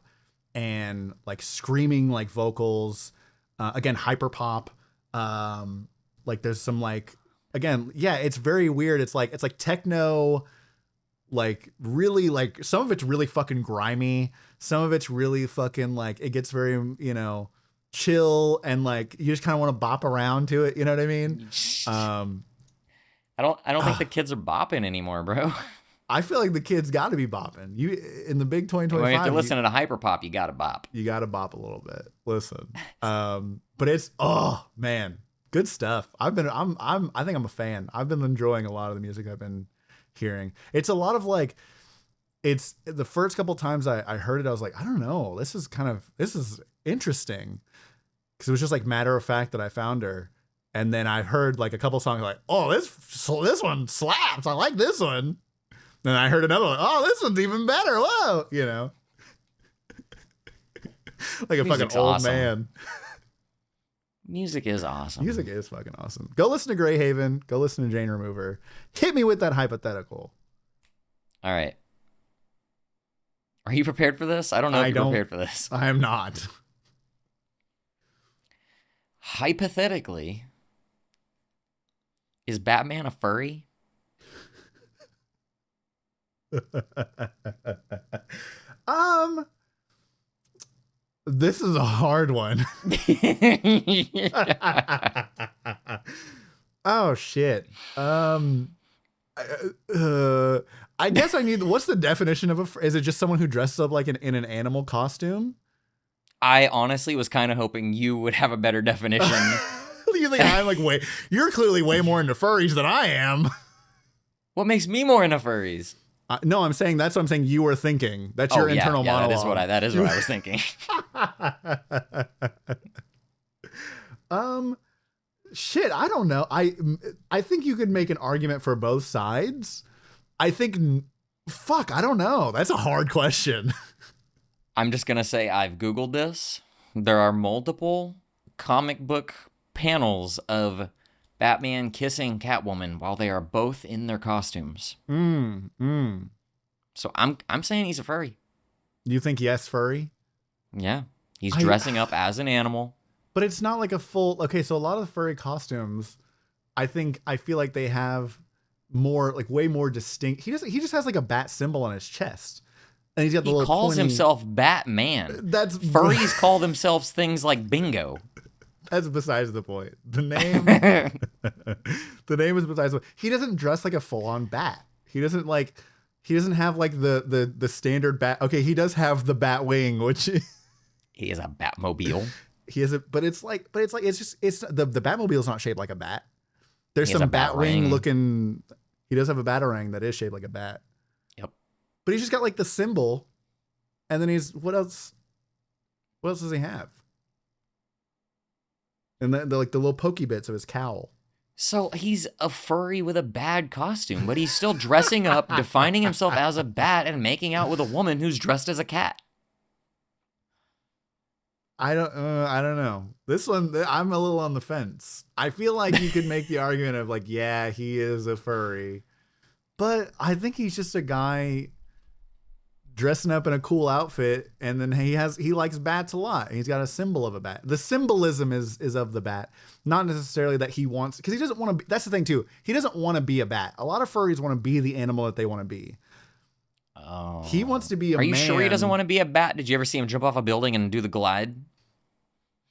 and like screaming like vocals, again hyper pop. Like there's some like again it's very weird. It's like techno, like really like some of it's really fucking grimy. Some of it's really fucking like it gets very chill and like you just kind of want to bop around to it. You know what I mean? I don't think the kids are bopping anymore, bro. I feel like the kids got to be bopping. You in the big 2025. If you're listening to hyperpop, you got to bop. You got to bop a little bit. Listen, but it's man, good stuff. I think I'm a fan. I've been enjoying a lot of the music I've been hearing. It's a lot of like, it's the first couple times I heard it, I was like, I don't know, this is interesting, because it was just like matter of fact that I found her. And then I heard like a couple songs like, oh, this one slaps. I like this one. Then I heard another one. Oh, this one's even better. Whoa, like a Music's fucking old awesome. man. Music is awesome. Music is fucking awesome. Go listen to Greyhaven. Go listen to Jane Remover. Hit me with that hypothetical. All right. Are you prepared for this? I don't know if you're prepared for this. I am not. Hypothetically, is Batman a furry? This is a hard one. Oh shit. I guess I need. What's the definition of is it just someone who dresses up like in an animal costume? I honestly was kind of hoping you would have a better definition. You think I'm like you're clearly way more into furries than I am. What makes me more into furries? No, I'm saying that's what I'm saying. You were thinking that's your internal monologue. That is what I was thinking. Shit, I don't know. I think you could make an argument for both sides. I think, I don't know. That's a hard question. I'm just gonna say I've Googled this. There are multiple comic book panels of Batman kissing Catwoman while they are both in their costumes. So I'm saying he's a furry. You think yes, furry? Yeah. He's dressing up as an animal. But it's not like a full... Okay, so a lot of the furry costumes, I feel like they have more, like way more distinct... He just has like a bat symbol on his chest. And he's got the little calls pointy... himself Batman. Furries call themselves things like Bingo. That's besides the point. The name is besides the point. He doesn't dress like a full-on bat. He doesn't have like the standard bat. Okay, he does have the bat wing, which he is a Batmobile. He has the Batmobile is not shaped like a bat. There's some bat wing looking. He does have a batarang that is shaped like a bat. Yep. But he's just got like the symbol, and then what else? What else does he have? And the like the little pokey bits of his cowl. So he's a furry with a bad costume, but he's still dressing up, defining himself as a bat, and making out with a woman who's dressed as a cat. I don't know. This one, I'm a little on the fence. I feel like you could make the argument of like, yeah, he is a furry, but I think he's just a guy dressing up in a cool outfit, and then he likes bats a lot. He's got a symbol of a bat. The symbolism is of the bat, not necessarily that he wants, because he doesn't want to. That's the thing too. He doesn't want to be a bat. A lot of furries want to be the animal that they want to be. Oh, He wants to be a man. Are you sure he doesn't want to be a bat? Did you ever see him jump off a building and do the glide?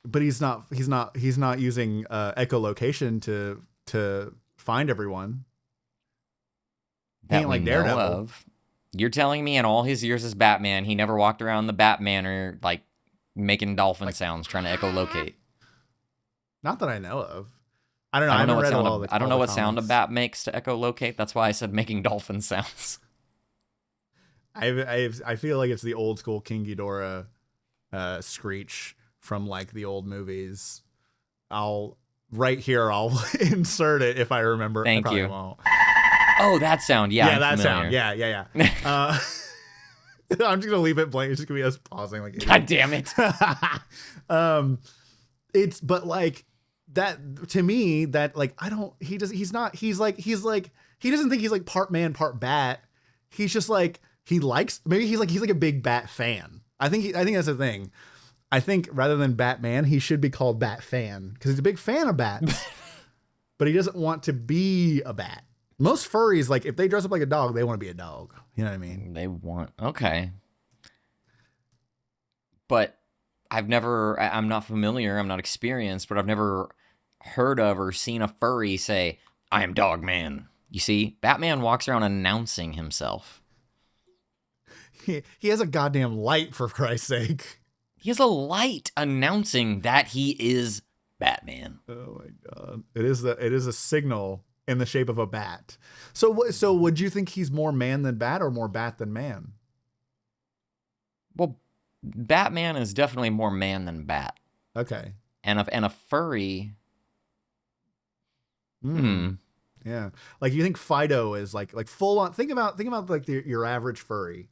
But he's not using echolocation to find everyone. He That ain't we like know Daredevil. of. You're telling me in all his years as Batman, he never walked around the Batmanor like making dolphin sounds trying to echolocate. Not that I know of. I don't know. I don't know what sound. all I don't know the what sound a comics. bat makes to echolocate. That's why I said making dolphin sounds. I feel like it's the old school King Ghidorah screech from like the old movies. I'll insert it if I remember. Thank I probably you. Won't. Oh, that sound. Yeah, I'm that familiar. sound. Yeah. I'm just gonna leave it blank. It's just gonna be us pausing like idiots. God damn it. It's but like that to me that like I don't he doesn't think he's like part man part bat. He's just like he's like a big bat fan. I think that's the thing. I think rather than Batman, he should be called Bat Fan because he's a big fan of bats. But he doesn't want to be a bat. Most furries, like if they dress up like a dog, they want to be a dog. You know what I mean? They want. Okay. But I'm not familiar, I'm not experienced, but I've never heard of or seen a furry say, I am Dog Man. You see, Batman walks around announcing himself. He has a goddamn light, for Christ's sake. He has a light announcing that he is Batman. Oh my god! It is a signal in the shape of a bat. So would you think he's more man than bat, or more bat than man? Well, Batman is definitely more man than bat, Okay. and a furry. Yeah. Like you think Fido is like full on. Think about like your average furry,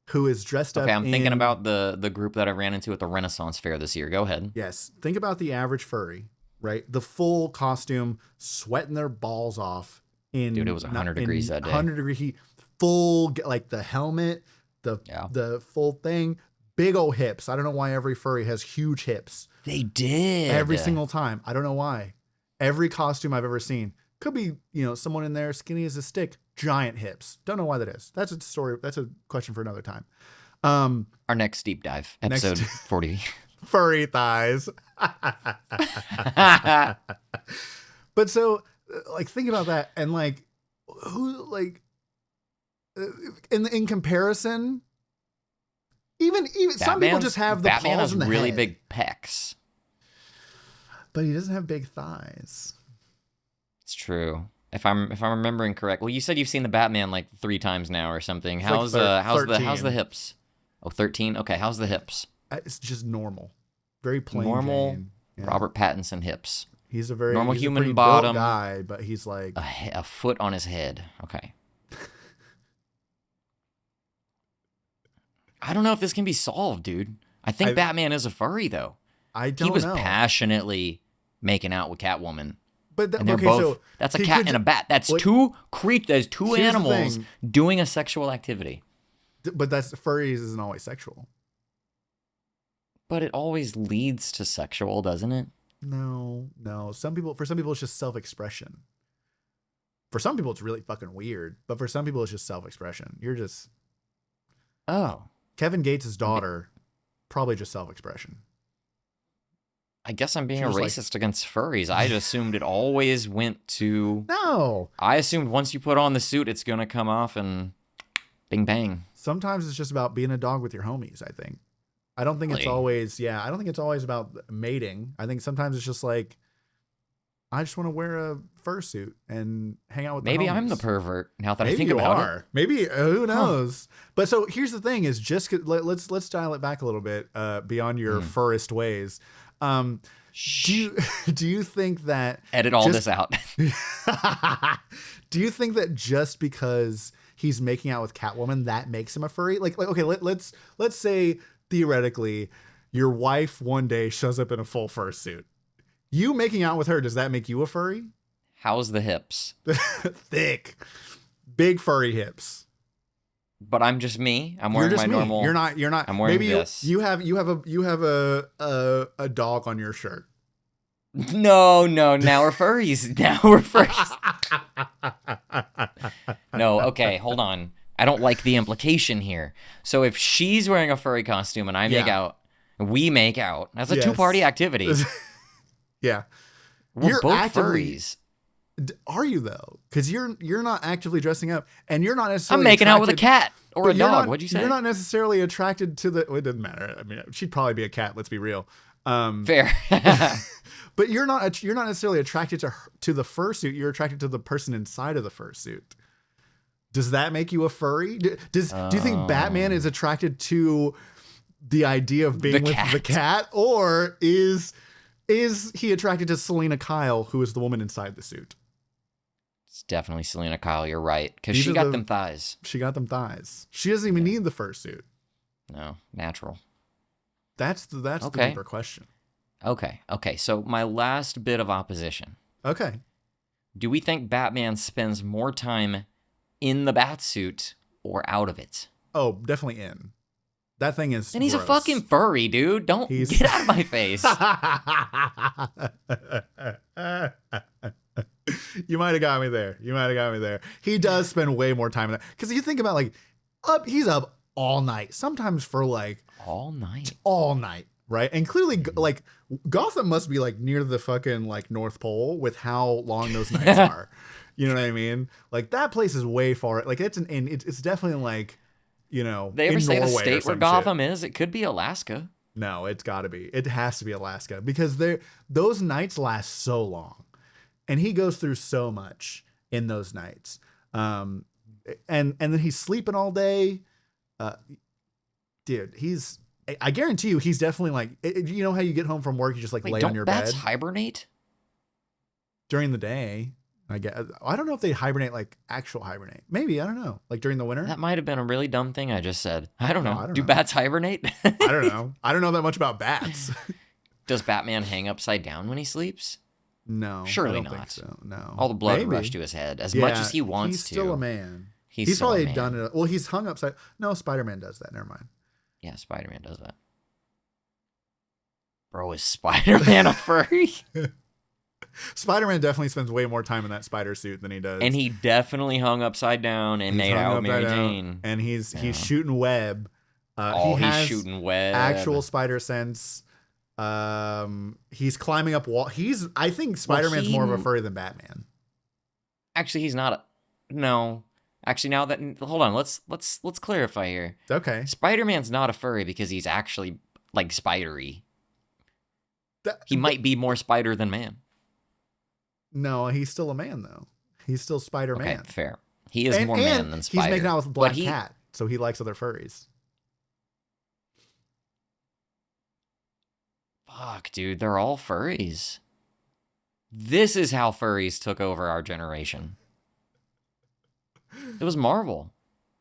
who is dressed up. Okay, I'm thinking about the group that I ran into at the Renaissance Fair this year. Go ahead. Yes. Think about the average furry, right? The full costume, sweating their balls off Dude, it was 100 degrees that day. 100-degree heat. Full, like the helmet, the full thing, big old hips. I don't know why every furry has huge hips. They did. Every single time. I don't know why. Every costume I've ever seen. Could be, someone in there skinny as a stick, giant hips. Don't know why that is. That's a story. That's a question for another time. Our next deep dive, episode 40. Furry thighs. But so, like, think about that, and like, who, like, in comparison, even some people just have the Batman paws has in the really head. big pecs. But he doesn't have big thighs. It's true. If I'm remembering correct. Well, you said you've seen the Batman like 3 times now or something. It's How's like how's 13. the hips? Oh, 13. Okay, how's the hips? It's just normal, very plain. Normal Jane. Yeah. Robert Pattinson hips. He's a very normal he's a human pretty built bottom guy, but he's like a foot on his head. Okay. I don't know if this can be solved, dude. I think Batman is a furry though. I don't know. He was passionately making out with Catwoman. But And they're both. That's a cat and a bat. That's two Here's animals the doing a sexual activity. But furries isn't always sexual. But it always leads to sexual, doesn't it? No. For some people, it's just self-expression. For some people, it's really fucking weird. But for some people, it's just self-expression. You're just Kevin Gates' daughter, probably just self-expression. I guess I'm being She a was like- racist against furries. I just assumed it always went to. No. I assumed once you put on the suit, it's gonna come off and bing bang. Sometimes it's just about being a dog with your homies, I think. I don't think it's Really? always, I don't think it's always about mating. I think sometimes it's just like, I just want to wear a fursuit and hang out with Maybe the homies. I'm the pervert now that Maybe I think you about are. it. Maybe, who knows? But so here's the thing is just, let's dial it back a little bit beyond your furrist ways. Do you think that Edit all this out. do you think that just because he's making out with Catwoman that makes him a furry? Like okay, let's say theoretically your wife one day shows up in a full fursuit. You making out with her, does that make you a furry? How's the hips? Thick, big furry hips. But I'm just me. I'm You're wearing just my me. normal. You're not. I'm wearing Maybe this. you have a dog on your shirt. No. Now we're furries. Now we're furries. No. Okay. Hold on. I don't like the implication here. So if she's wearing a furry costume and I make out, we make out. That's a two-party activity. Yeah. We're You're both actively, furries. Are you though? Because you're not actively dressing up, and you're not necessarily. I'm making out with a cat or a dog. What'd you say? You're not necessarily attracted to the. Well, it doesn't matter. I mean, she'd probably be a cat. Let's be real. Fair. But you're not necessarily attracted to the fursuit. You're attracted to the person inside of the fursuit. Does that make you a furry? Do you think Batman is attracted to the idea of being with the cat, or is he attracted to Selena Kyle, who is the woman inside the suit? It's definitely Selena Kyle. You're right, because she got them thighs. She got them thighs. She doesn't even need the fursuit. No, natural. That's the deeper question. Okay. So my last bit of opposition. Okay. Do we think Batman spends more time in the Batsuit or out of it? Oh, definitely in. That thing is. And he's gross. a fucking furry, dude. Don't get out of my face. You might have got me there. He does spend way more time in that. Because you think about he's up all night. Sometimes for all night. Right? And clearly Gotham must be near the fucking North Pole with how long those nights are. You know what I mean? That place is way far. It's definitely They ever say the Norway state where Gotham is? It could be Alaska. No, it's got to be. It has to be Alaska because those nights last so long, and he goes through so much in those nights. And then he's sleeping all day. Dude, I guarantee you, he's definitely you know how you get home from work, you just lay on your bed. Bats hibernate during the day. I guess. I don't know if they hibernate actual hibernate. Maybe, I don't know. During the winter? That might have been a really dumb thing I just said. I don't know. Do know. bats hibernate? I don't know. I don't know that much about bats. Does Batman hang upside down when he sleeps? No. Surely I don't not. think so. No. All the blood rushed to his head as much as he wants he's to. He's still a man. He's probably done it. Well, he's hung upside. No, Spider-Man does that. Never mind. Yeah, Spider-Man does that. Bro, is Spider-Man a furry? Spider-Man definitely spends way more time in that spider suit than he does. And he definitely hung upside down and made out with Mary Jane. And he's shooting web. He's shooting web. Actual spider sense. He's climbing up wall. I think Spider-Man's more of a furry than Batman. Actually, he's not. No. Actually, now that hold on, let's clarify here. Okay. Spider-Man's not a furry because he's actually spidery. He might be more spider than man. No, he's still a man though. He's still Spider-Man. Okay, fair. He is more man than spider. He's making out with Black Cat, so he likes other furries. Fuck, dude, they're all furries. This is how furries took over our generation. It was Marvel.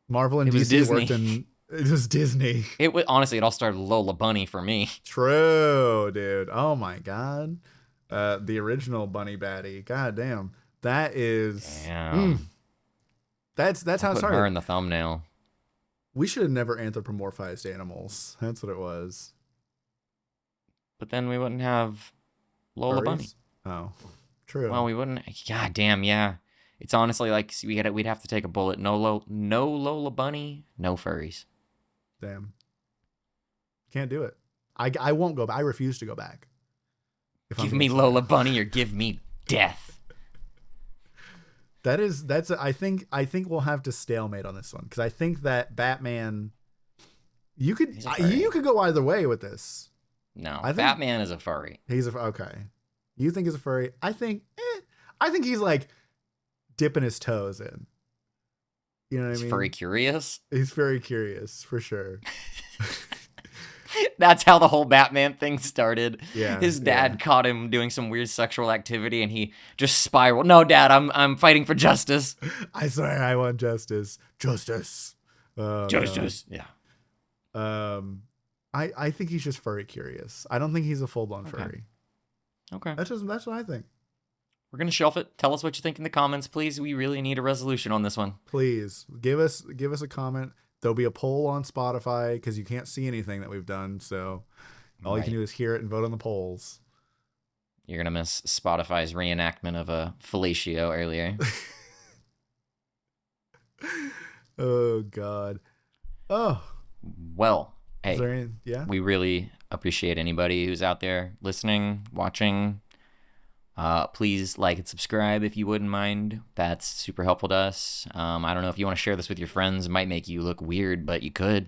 Marvel and DC worked in. It was Disney. It was honestly, it all started Lola Bunny for me. True, dude. Oh my god. The original Bunny Baddie. God damn. That is. Damn. That's how it started. Her in the thumbnail. We should have never anthropomorphized animals. That's what it was. But then we wouldn't have Lola Bunny. Oh, true. Well, we wouldn't. God damn, yeah. It's honestly we'd have to take a bullet. No Lola Bunny, no furries. Damn. Can't do it. I won't go back. I refuse to go back. Give me Lola Bunny or give me death. I think we'll have to stalemate on this one because I think that Batman. You could go either way with this. No, Batman is a furry. He's okay. You think he's a furry? I think he's dipping his toes in. You know what I mean? He's furry curious. He's very curious for sure. That's how the whole Batman thing started. Yeah. His dad caught him doing some weird sexual activity and he just spiraled. No, Dad, I'm fighting for justice. I swear I want justice. Justice. Justice. Yeah. I think he's just furry curious. I don't think he's a full-blown furry. Okay. That's what I think. We're going to shelf it. Tell us what you think in the comments, please. We really need a resolution on this one. Please give us a comment. there'll be a poll on Spotify because you can't see anything that we've done. So all you can do is hear it and vote on the polls. You're going to miss Spotify's reenactment of a fellatio earlier. Oh, God. Oh. Well, hey, yeah? We really appreciate anybody who's out there listening, watching. Please like and subscribe if you wouldn't mind. That's super helpful to us. I don't know if you want to share this with your friends. It might make you look weird, but you could.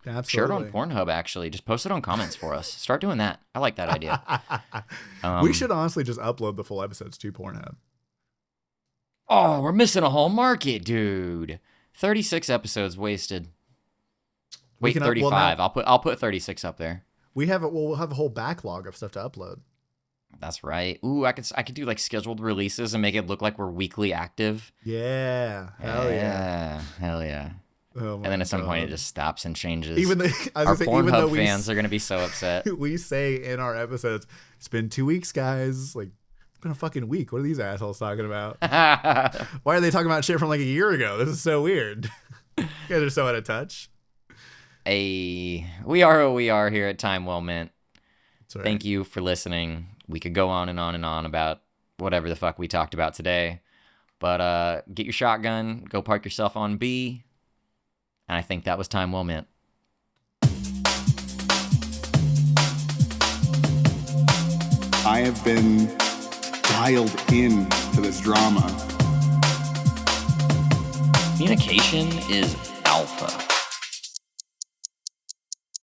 Absolutely. Share it on Pornhub, actually. Just post it on comments for us. Start doing that. I like that idea. We should honestly just upload the full episodes to Pornhub. Oh, we're missing a whole market, dude. 36 episodes wasted. Wait, 35. I'll put 36 up there. We'll have a whole backlog of stuff to upload. That's right. Ooh, I could do like scheduled releases and make it look like we're weekly active. Yeah. Hell yeah. Hell yeah. Oh, and then at some point it just stops and changes. Our Pornhub fans are going to be so upset. We say in our episodes, it's been 2 weeks, guys. Like, it's been a fucking week. What are these assholes talking about? Why are they talking about shit from like a year ago? This is so weird. You guys are so out of touch. We are what we are here at Time Well Meant. Right. Thank you for listening. We could go on and on and on about whatever the fuck we talked about today. But get your shotgun, go park yourself on B. And I think that was Time Well Meant. I have been dialed in to this drama. Communication is alpha.